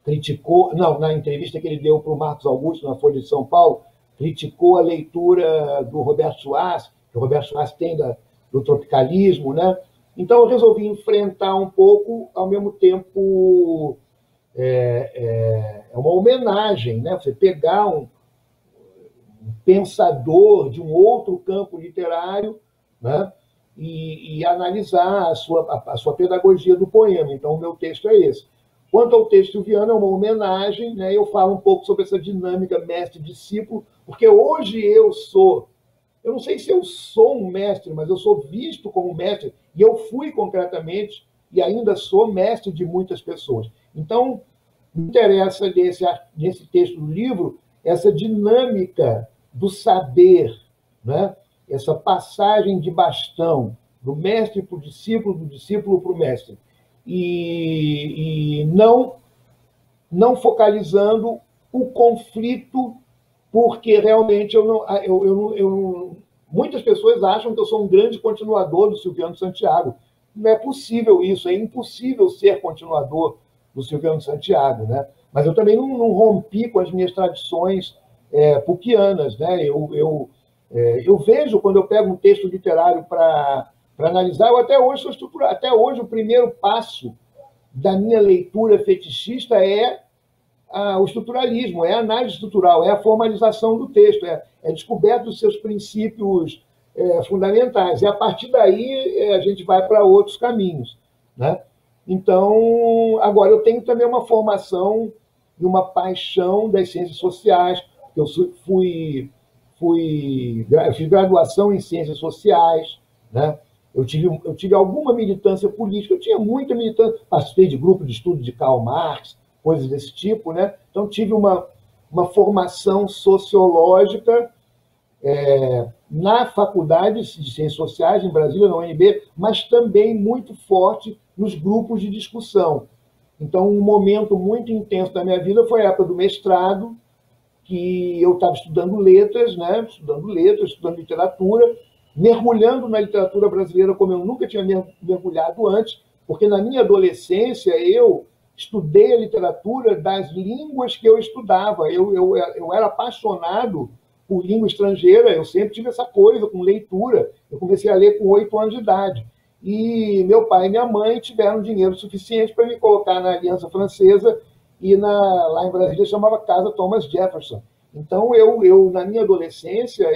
criticou, não, na entrevista que ele deu para o Marcos Augusto, na Folha de São Paulo, criticou a leitura do Roberto Schwarz, que o Roberto Schwarz tem do tropicalismo, né? Então eu resolvi enfrentar um pouco, ao mesmo tempo uma homenagem, né? Você pegar um pensador de um outro campo literário, né? E analisar a sua pedagogia do poema. Então, o meu texto é esse. Quanto ao texto silviano, é uma homenagem, né? Eu falo um pouco sobre essa dinâmica mestre-discípulo, porque hoje eu não sei se eu sou um mestre, mas eu sou visto como mestre, e eu fui concretamente, e ainda sou mestre de muitas pessoas. Então, me interessa nesse texto do livro essa dinâmica do saber, né? Essa passagem de bastão do mestre para o discípulo, do discípulo para o mestre. E não focalizando o conflito, porque realmente muitas pessoas acham que eu sou um grande continuador do Silviano Santiago. Não é possível isso, é impossível ser continuador do Silviano Santiago, né? Mas eu também não rompi com as minhas tradições pucianas, né? Eu vejo, quando eu pego um texto literário para analisar, eu até hoje sou estruturado. Até hoje, o primeiro passo da minha leitura fetichista é o estruturalismo, é a análise estrutural, é a formalização do texto, é a descoberta dos seus princípios fundamentais. E, a partir daí, a gente vai para outros caminhos, né? Então, agora, eu tenho também uma formação e uma paixão das ciências sociais. Eu fiz graduação em ciências sociais, né? Eu tive alguma militância política, eu tinha muita militância, participei de grupo de estudo de Karl Marx, coisas desse tipo, né? Então, tive uma formação sociológica na Faculdade de Ciências Sociais, em Brasília, na UNB, mas também muito forte nos grupos de discussão. Então, um momento muito intenso da minha vida foi a época do mestrado, que eu estava estudando letras, né? Estudando literatura, mergulhando na literatura brasileira como eu nunca tinha mergulhado antes, porque na minha adolescência eu estudei a literatura das línguas que eu estudava. Eu era apaixonado por língua estrangeira, eu sempre tive essa coisa com leitura. Eu comecei a ler com 8 anos de idade. E meu pai e minha mãe tiveram dinheiro suficiente para me colocar na Aliança Francesa, e lá em Brasília chamava Casa Thomas Jefferson. Então, na minha adolescência,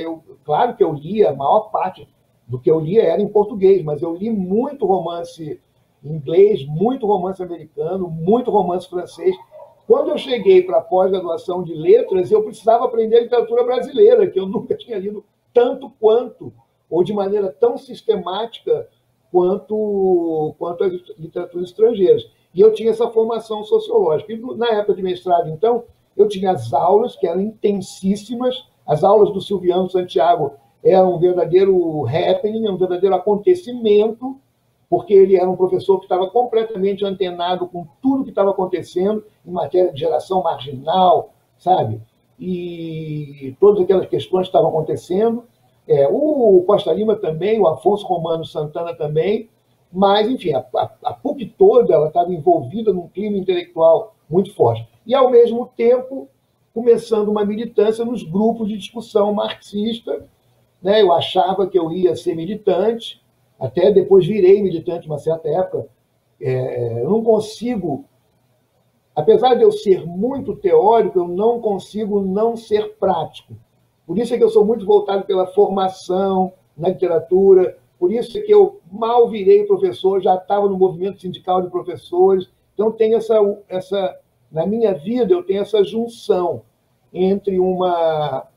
claro que eu lia, a maior parte do que eu lia era em português, mas eu li muito romance em inglês, muito romance americano, muito romance francês. Quando eu cheguei para a pós-graduação de letras, eu precisava aprender literatura brasileira, que eu nunca tinha lido tanto quanto, ou de maneira tão sistemática quanto as literaturas estrangeiras. E eu tinha essa formação sociológica. E na época de mestrado, então, eu tinha as aulas, que eram intensíssimas. As aulas do Silviano Santiago eram um verdadeiro happening, um verdadeiro acontecimento, porque ele era um professor que estava completamente antenado com tudo que estava acontecendo em matéria de geração marginal, sabe? E todas aquelas questões que estavam acontecendo. O Costa Lima também, o Afonso Romano Santana também, mas, enfim, a PUC toda ela estava envolvida num clima intelectual muito forte. E, ao mesmo tempo, começando uma militância nos grupos de discussão marxista, né? Eu achava que eu ia ser militante, até depois virei militante uma certa época. Eu não consigo, apesar de eu ser muito teórico, eu não consigo não ser prático. Por isso é que eu sou muito voltado pela formação na literatura, por isso é que eu mal virei professor, já estava no movimento sindical de professores. Então, tenho na minha vida, eu tenho essa junção entre uma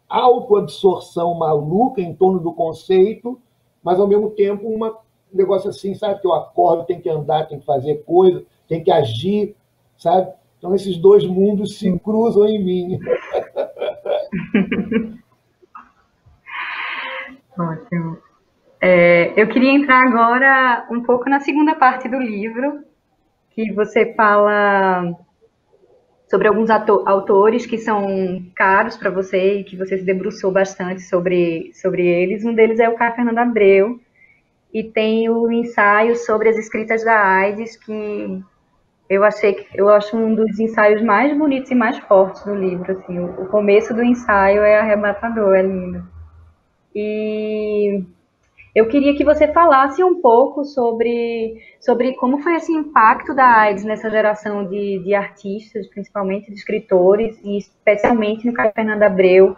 autoabsorção maluca em torno do conceito, mas, ao mesmo tempo, um negócio assim, sabe? Que eu acordo, tem que andar, tem que fazer coisa, tem que agir, sabe? Então, esses dois mundos se cruzam em mim. Ótimo. Eu queria entrar agora um pouco na segunda parte do livro, que você fala sobre alguns autores que são caros para você e que você se debruçou bastante sobre eles. Um deles é o Caio Fernando Abreu, e tem o ensaio sobre as escritas da AIDS, que eu acho um dos ensaios mais bonitos e mais fortes do livro. Assim, o começo do ensaio é arrebatador, é lindo. E eu queria que você falasse um pouco sobre como foi esse impacto da AIDS nessa geração de artistas, principalmente de escritores, e especialmente no Caio Fernando Abreu.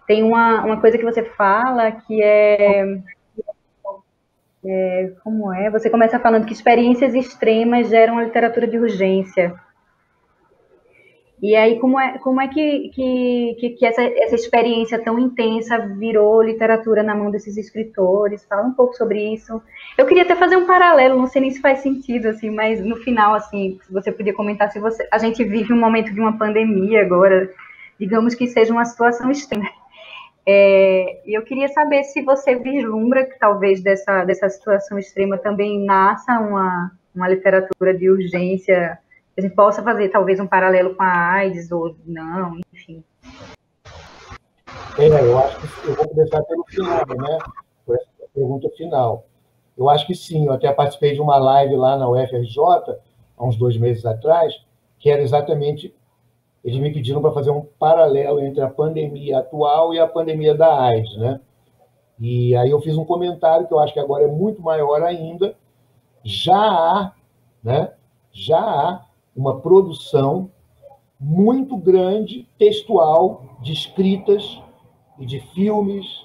Tem uma coisa que você fala que como é? Você começa falando que experiências extremas geram a literatura de urgência. E aí, como é que essa experiência tão intensa virou literatura na mão desses escritores? Fala um pouco sobre isso. Eu queria até fazer um paralelo, não sei nem se faz sentido, assim, mas no final, assim, se você podia comentar, a gente vive um momento de uma pandemia agora, digamos que seja uma situação extrema. E eu queria saber se você vislumbra que talvez dessa situação extrema também nasça uma literatura de urgência, que a gente possa fazer talvez um paralelo com a AIDS ou não, enfim. Eu acho que eu vou começar pelo final, né? Por essa pergunta final. Eu acho que sim, eu até participei de uma live lá na UFRJ, há uns 2 meses atrás, que era exatamente, eles me pediram para fazer um paralelo entre a pandemia atual e a pandemia da AIDS, né? E aí eu fiz um comentário que eu acho que agora é muito maior ainda. Já há uma produção muito grande, textual, de escritas e de filmes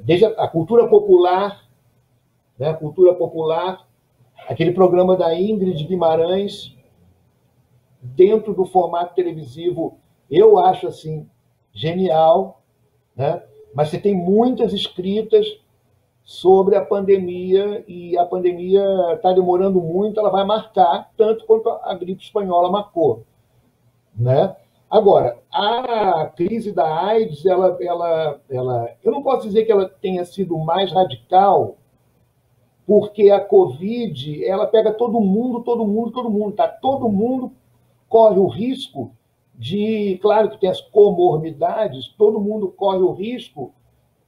desde a cultura popular, né? A cultura popular, aquele programa da Ingrid Guimarães, dentro do formato televisivo, eu acho assim genial, né? Mas você tem muitas escritas sobre a pandemia, e a pandemia está demorando muito, ela vai marcar tanto quanto a gripe espanhola marcou, né? Agora, a crise da AIDS, eu não posso dizer que ela tenha sido mais radical, porque a Covid, ela pega todo mundo, tá? Todo mundo corre o risco claro que tem as comorbidades, todo mundo corre o risco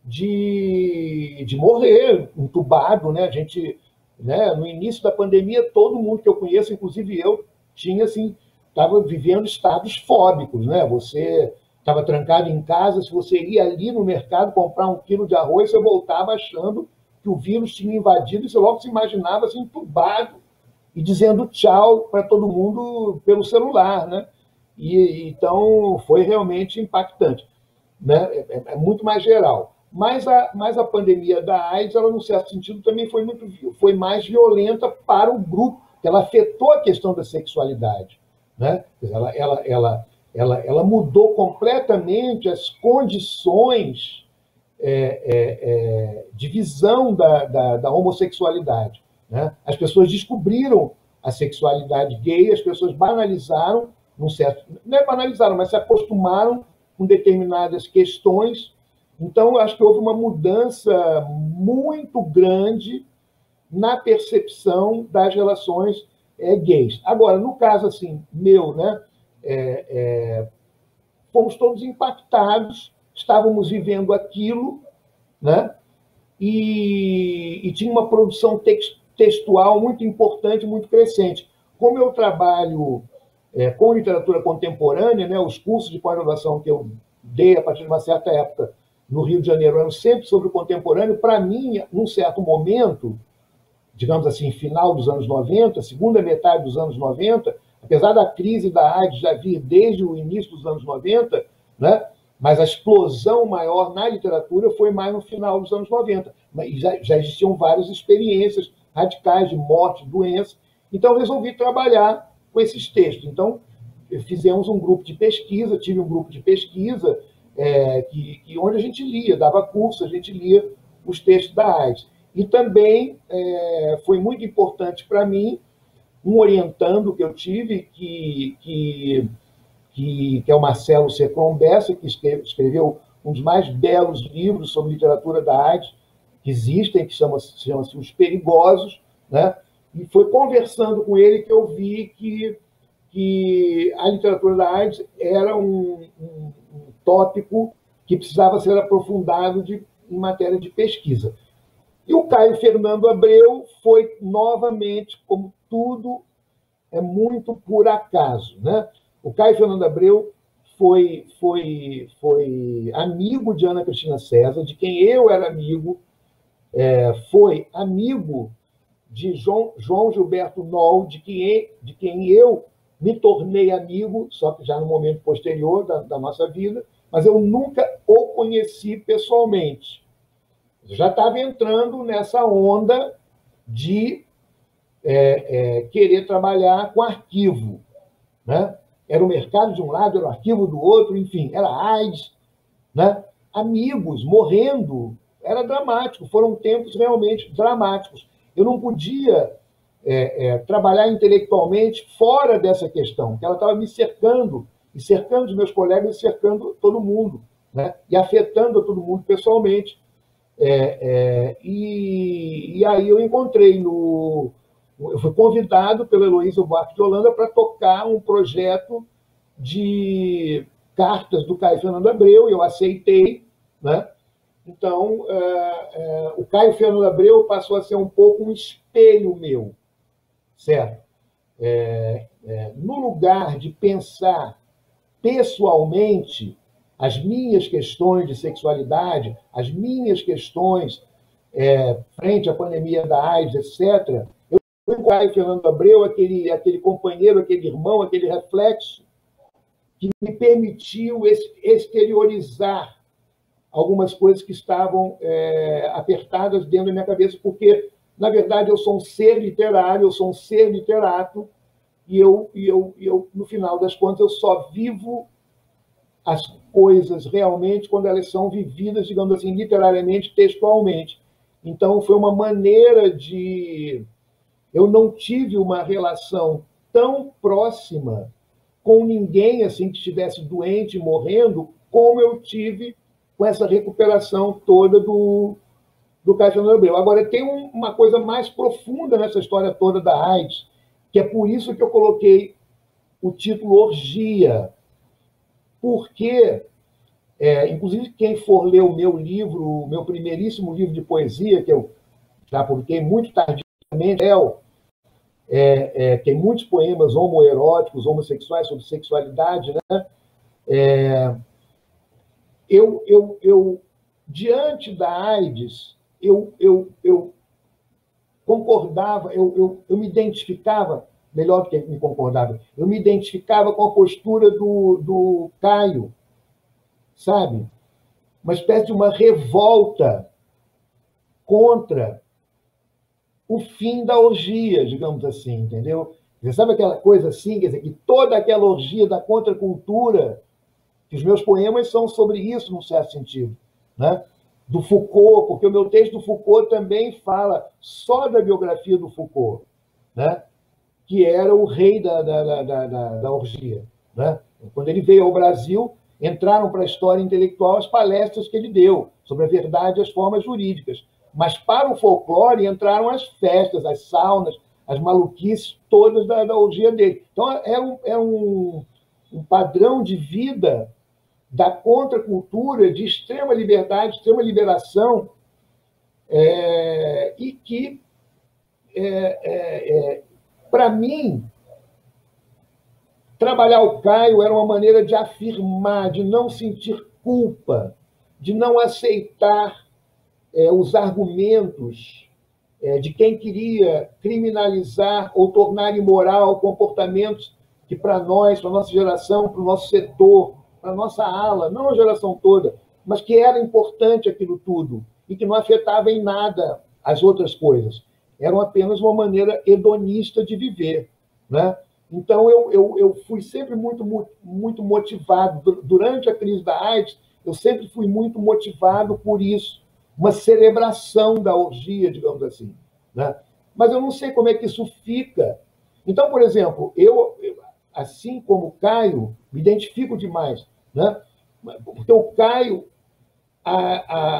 de morrer entubado, né? A gente, né, no início da pandemia, todo mundo que eu conheço, inclusive eu, tinha assim, estava vivendo estados fóbicos, né? Você estava trancado em casa, se você ia ali no mercado comprar 1 quilo de arroz, você voltava achando que o vírus tinha invadido, e você logo se imaginava assim, entubado, e dizendo tchau para todo mundo pelo celular, né? Então foi realmente impactante, né? É muito mais geral. Mas a pandemia da AIDS, ela, num certo sentido, também foi mais violenta para o grupo, ela afetou a questão da sexualidade, né? Ela mudou completamente as condições de visão da homossexualidade, né? As pessoas descobriram a sexualidade gay, as pessoas banalizaram, num certo, não é banalizaram, mas se acostumaram com determinadas questões. Então, acho que houve uma mudança muito grande na percepção das relações gays. Agora, no caso assim meu, né, fomos todos impactados, estávamos vivendo aquilo, né, e tinha uma produção textual muito importante, muito crescente. Como eu trabalho com literatura contemporânea, né, os cursos de pós-graduação que eu dei a partir de uma certa época no Rio de Janeiro eram sempre sobre o contemporâneo. Para mim, num certo momento, digamos assim, final dos anos 90, segunda metade dos anos 90, apesar da crise da AIDS já vir desde o início dos anos 90, né, mas a explosão maior na literatura foi mais no final dos anos 90. Já existiam várias experiências radicais de morte, doença. Então, resolvi trabalhar com esses textos. Então, fizemos um grupo de pesquisa, tive um grupo de pesquisa onde a gente lia, dava curso, a gente lia os textos da AIDS. E também foi muito importante para mim um orientando que eu tive, que é o Marcelo Secron Bessa, que escreveu um dos mais belos livros sobre literatura da AIDS que existem, que chama-se Os Perigosos, né? E foi conversando com ele que eu vi que a literatura da AIDS era um tópico que precisava ser aprofundado em matéria de pesquisa. E o Caio Fernando Abreu foi, novamente, como tudo, é muito por acaso, né? O Caio Fernando Abreu foi amigo de Ana Cristina César, de quem eu era amigo, foi amigo de João Gilberto Noll, de quem eu me tornei amigo, só que já no momento posterior da nossa vida, mas eu nunca o conheci pessoalmente. Eu já estava entrando nessa onda de querer trabalhar com arquivo, né? Era o mercado de um lado, era o arquivo do outro, enfim, era AIDS, né? Amigos morrendo, era dramático, foram tempos realmente dramáticos. Eu não podia trabalhar intelectualmente fora dessa questão, que ela estava me cercando, e cercando os meus colegas, e cercando todo mundo, né? E afetando a todo mundo pessoalmente. E aí eu eu fui convidado pela Heloísa Buarque de Holanda para tocar um projeto de cartas do Caio Fernando Abreu, e eu aceitei, né? Então, o Caio Fernando Abreu passou a ser um pouco um espelho meu, certo? No lugar de pensar pessoalmente as minhas questões de sexualidade, as minhas questões frente à pandemia da AIDS, etc., o Caio Fernando Abreu, aquele companheiro, aquele irmão, aquele reflexo que me permitiu exteriorizar algumas coisas que estavam apertadas dentro da minha cabeça, porque, na verdade, eu sou um ser literário, eu sou um ser literato, e eu, no final das contas, eu só vivo as coisas realmente quando elas são vividas, digamos assim, literariamente, textualmente. Então, foi uma maneira de... Eu não tive uma relação tão próxima com ninguém assim que estivesse doente, morrendo, como eu tive com essa recuperação toda do Caio Fernando Abreu. Agora, tem uma coisa mais profunda nessa história toda da AIDS, que é por isso que eu coloquei o título Orgia, porque, inclusive, quem for ler o meu livro, o meu primeiríssimo livro de poesia, que eu já publiquei muito tardiamente, tem muitos poemas homoeróticos, homossexuais, sobre sexualidade, né? Diante da AIDS, eu concordava, eu me identificava, melhor do que me concordava, eu me identificava com a postura do Caio, sabe? Uma espécie de uma revolta contra o fim da orgia, digamos assim, entendeu? Você sabe aquela coisa assim, quer dizer, que toda aquela orgia da contracultura, que os meus poemas são sobre isso, num certo sentido, né? Do Foucault, porque o meu texto do Foucault também fala só da biografia do Foucault, né? Que era o rei da orgia. Né? Quando ele veio ao Brasil, entraram para a história intelectual as palestras que ele deu sobre a verdade e as formas jurídicas. Mas para o folclore entraram as festas, as saunas, as maluquices todas da orgia dele. Então é um padrão de vida da contracultura, de extrema liberdade, extrema liberação, e que, para mim, trabalhar o Caio era uma maneira de afirmar, de não sentir culpa, de não aceitar os argumentos de quem queria criminalizar ou tornar imoral comportamentos que, para nós, para a nossa geração, para o nosso setor, para a nossa ala, não a geração toda, mas que era importante aquilo tudo e que não afetava em nada as outras coisas. Era apenas uma maneira hedonista de viver, né? Então, eu fui sempre muito motivado. Durante a crise da AIDS, eu sempre fui muito motivado por isso, uma celebração da orgia, digamos assim, né? Mas eu não sei como é que isso fica. Então, por exemplo, eu assim como o Caio, me identifico demais, né? Porque o Caio,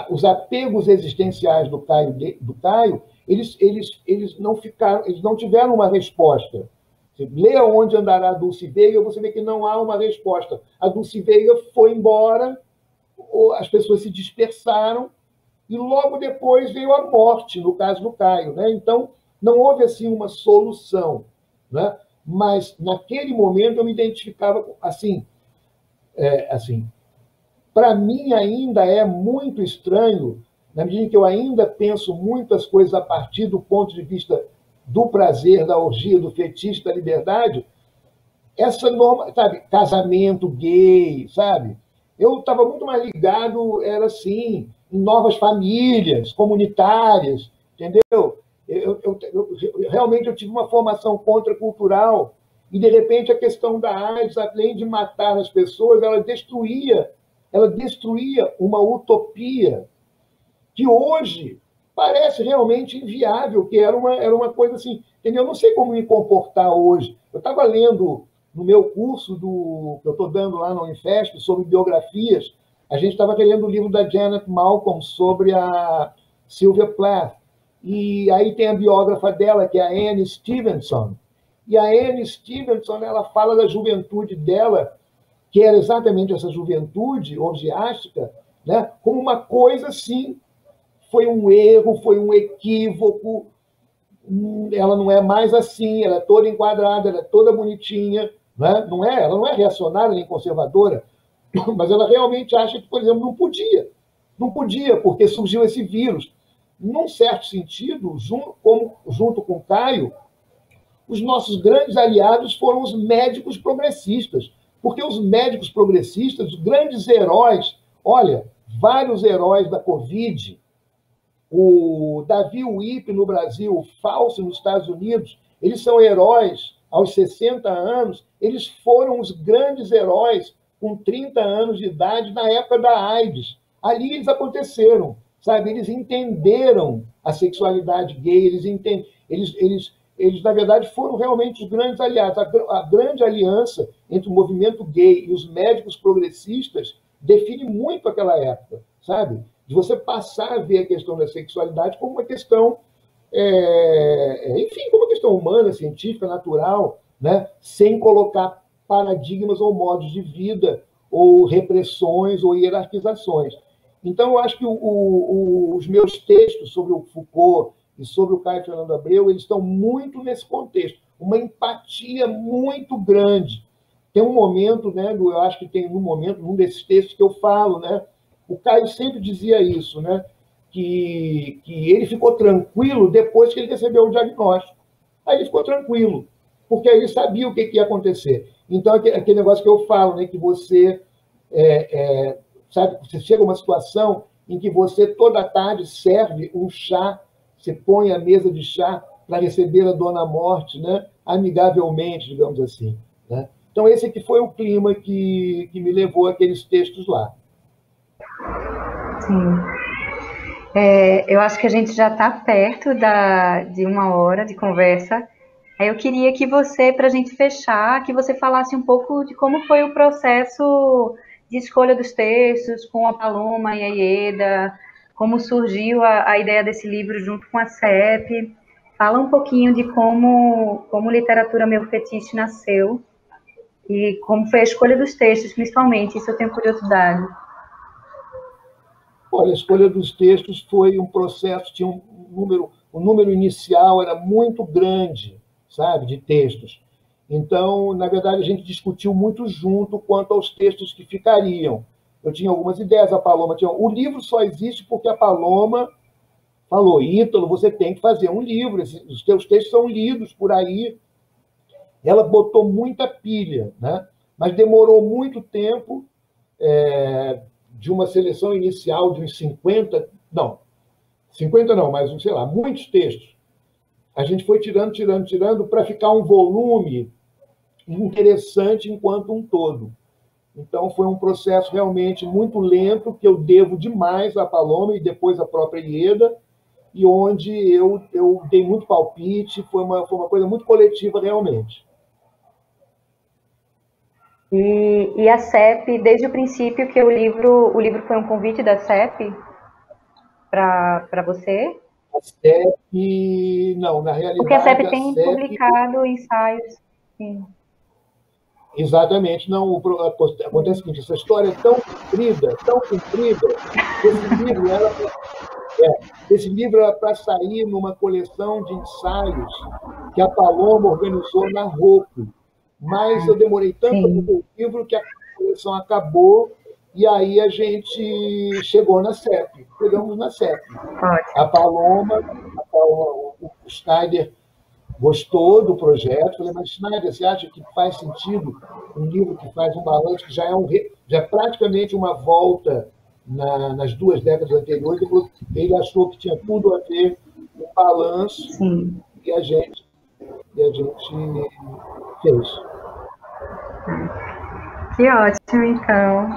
os apegos existenciais do Caio, eles não tiveram uma resposta. Você lê Onde Andará a Dulce Veiga, você vê que não há uma resposta. A Dulce Veiga foi embora, as pessoas se dispersaram, e logo depois veio a morte, no caso do Caio, né? Então, não houve assim uma solução, né? Mas, naquele momento, eu me identificava assim, para mim ainda é muito estranho, na medida em que eu ainda penso muitas coisas a partir do ponto de vista do prazer, da orgia, do fetiche, da liberdade, essa norma, sabe, casamento gay, sabe? Eu estava muito mais ligado, era assim, em novas famílias, comunitárias, entendeu? Realmente eu tive uma formação contracultural e, de repente, a questão da AIDS, além de matar as pessoas, ela destruía uma utopia que hoje parece realmente inviável, que era uma coisa assim, entendeu? Eu não sei como me comportar hoje. Eu estava lendo no meu curso que eu estou dando lá na Unifesp sobre biografias, a gente estava lendo o livro da Janet Malcolm sobre a Sylvia Plath. E aí tem a biógrafa dela, que é a Anne Stevenson. E a Anne Stevenson, ela fala da juventude dela, que era exatamente essa juventude orgiástica, né? Como uma coisa assim, foi um erro, foi um equívoco, ela não é mais assim, ela é toda enquadrada, ela é toda bonitinha, né? Ela não é reacionária nem conservadora, mas ela realmente acha que, por exemplo, não podia, porque surgiu esse vírus. Num certo sentido, junto com o Caio, os nossos grandes aliados foram os médicos progressistas, porque os médicos progressistas, os grandes heróis, olha, vários heróis da Covid, o Davi Wip no Brasil, o Fauci nos Estados Unidos, eles são heróis aos 60 anos, eles foram os grandes heróis com 30 anos de idade na época da AIDS. Ali eles aconteceram, sabe? Eles entenderam a sexualidade gay, eles na verdade, foram realmente os grandes aliados. A grande aliança entre o movimento gay e os médicos progressistas define muito aquela época, sabe? De você passar a ver a questão da sexualidade como uma questão, enfim, como uma questão humana, científica, natural, né? Sem colocar paradigmas ou modos de vida, ou repressões, ou hierarquizações. Então, eu acho que os meus textos sobre o Foucault e sobre o Caio Fernando Abreu, eles estão muito nesse contexto, uma empatia muito grande. Tem um momento, né, eu acho que tem um momento, num desses textos que eu falo, né, o Caio sempre dizia isso, né, que ele ficou tranquilo depois que ele recebeu o diagnóstico. Aí ele ficou tranquilo, porque aí ele sabia o que ia acontecer. Então, aquele negócio que eu falo, né, que você, sabe, você chega a uma situação em que você toda tarde serve um chá, você põe a mesa de chá para receber a dona morte, né, amigavelmente, digamos assim, né? Então, esse aqui foi o clima que me levou àqueles textos lá. Sim. Eu acho que a gente já está perto de 1 hora de conversa. Aí eu queria que você, para a gente fechar, que você falasse um pouco de como foi o processo de escolha dos textos com a Paloma e a Ieda, como surgiu a ideia desse livro junto com a CEP. Fala um pouquinho de como Literatura Meu Fetiche nasceu e como foi a escolha dos textos, principalmente, isso eu tenho curiosidade. Olha, a escolha dos textos foi um processo, tinha o número inicial era muito grande, sabe, de textos. Então, na verdade, a gente discutiu muito junto quanto aos textos que ficariam. Eu tinha algumas ideias, a Paloma tinha. O livro só existe porque a Paloma falou: Ítalo, você tem que fazer um livro, os teus textos são lidos por aí. Ela botou muita pilha, né? Mas demorou muito tempo. De uma seleção inicial de uns 50 não, mas, sei lá, muitos textos. A gente foi tirando, para ficar um volume interessante enquanto um todo. Então, foi um processo realmente muito lento, que eu devo demais à Paloma e depois à própria Ieda, e onde eu dei muito palpite, foi uma coisa muito coletiva, realmente. E a CEP, desde o princípio que o livro foi um convite da CEP para você? A CEP, não, na realidade... Porque a CEP tem publicado ensaios, sim. Exatamente, não, acontece o seguinte, essa história é tão comprida, que esse livro era para sair numa coleção de ensaios que a Paloma organizou na Rocco, mas eu demorei tanto para fazer o livro que a coleção acabou e aí a gente chegou na CEP, pegamos na CEP. A Paloma, o Schneider gostou do projeto, falei, mas Schneider, você acha que faz sentido um livro que faz um balanço, que já é praticamente uma volta nas 2 décadas anteriores? Ele achou que tinha tudo a ver com um balanço. Sim. E a gente fez. Que ótimo, então.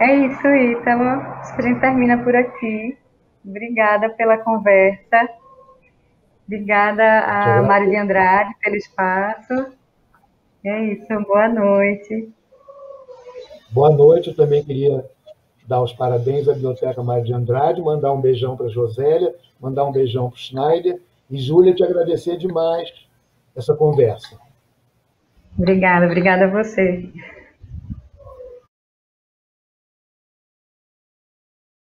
É isso, Ítalo. Acho que a gente termina por aqui. Obrigada pela conversa. Obrigada a Mário de Andrade pelo espaço. É isso, boa noite. Boa noite, eu também queria dar os parabéns à Biblioteca Mário de Andrade, mandar um beijão para a Josélia, mandar um beijão para o Schneider, e, Júlia, te agradecer demais essa conversa. Obrigada a você.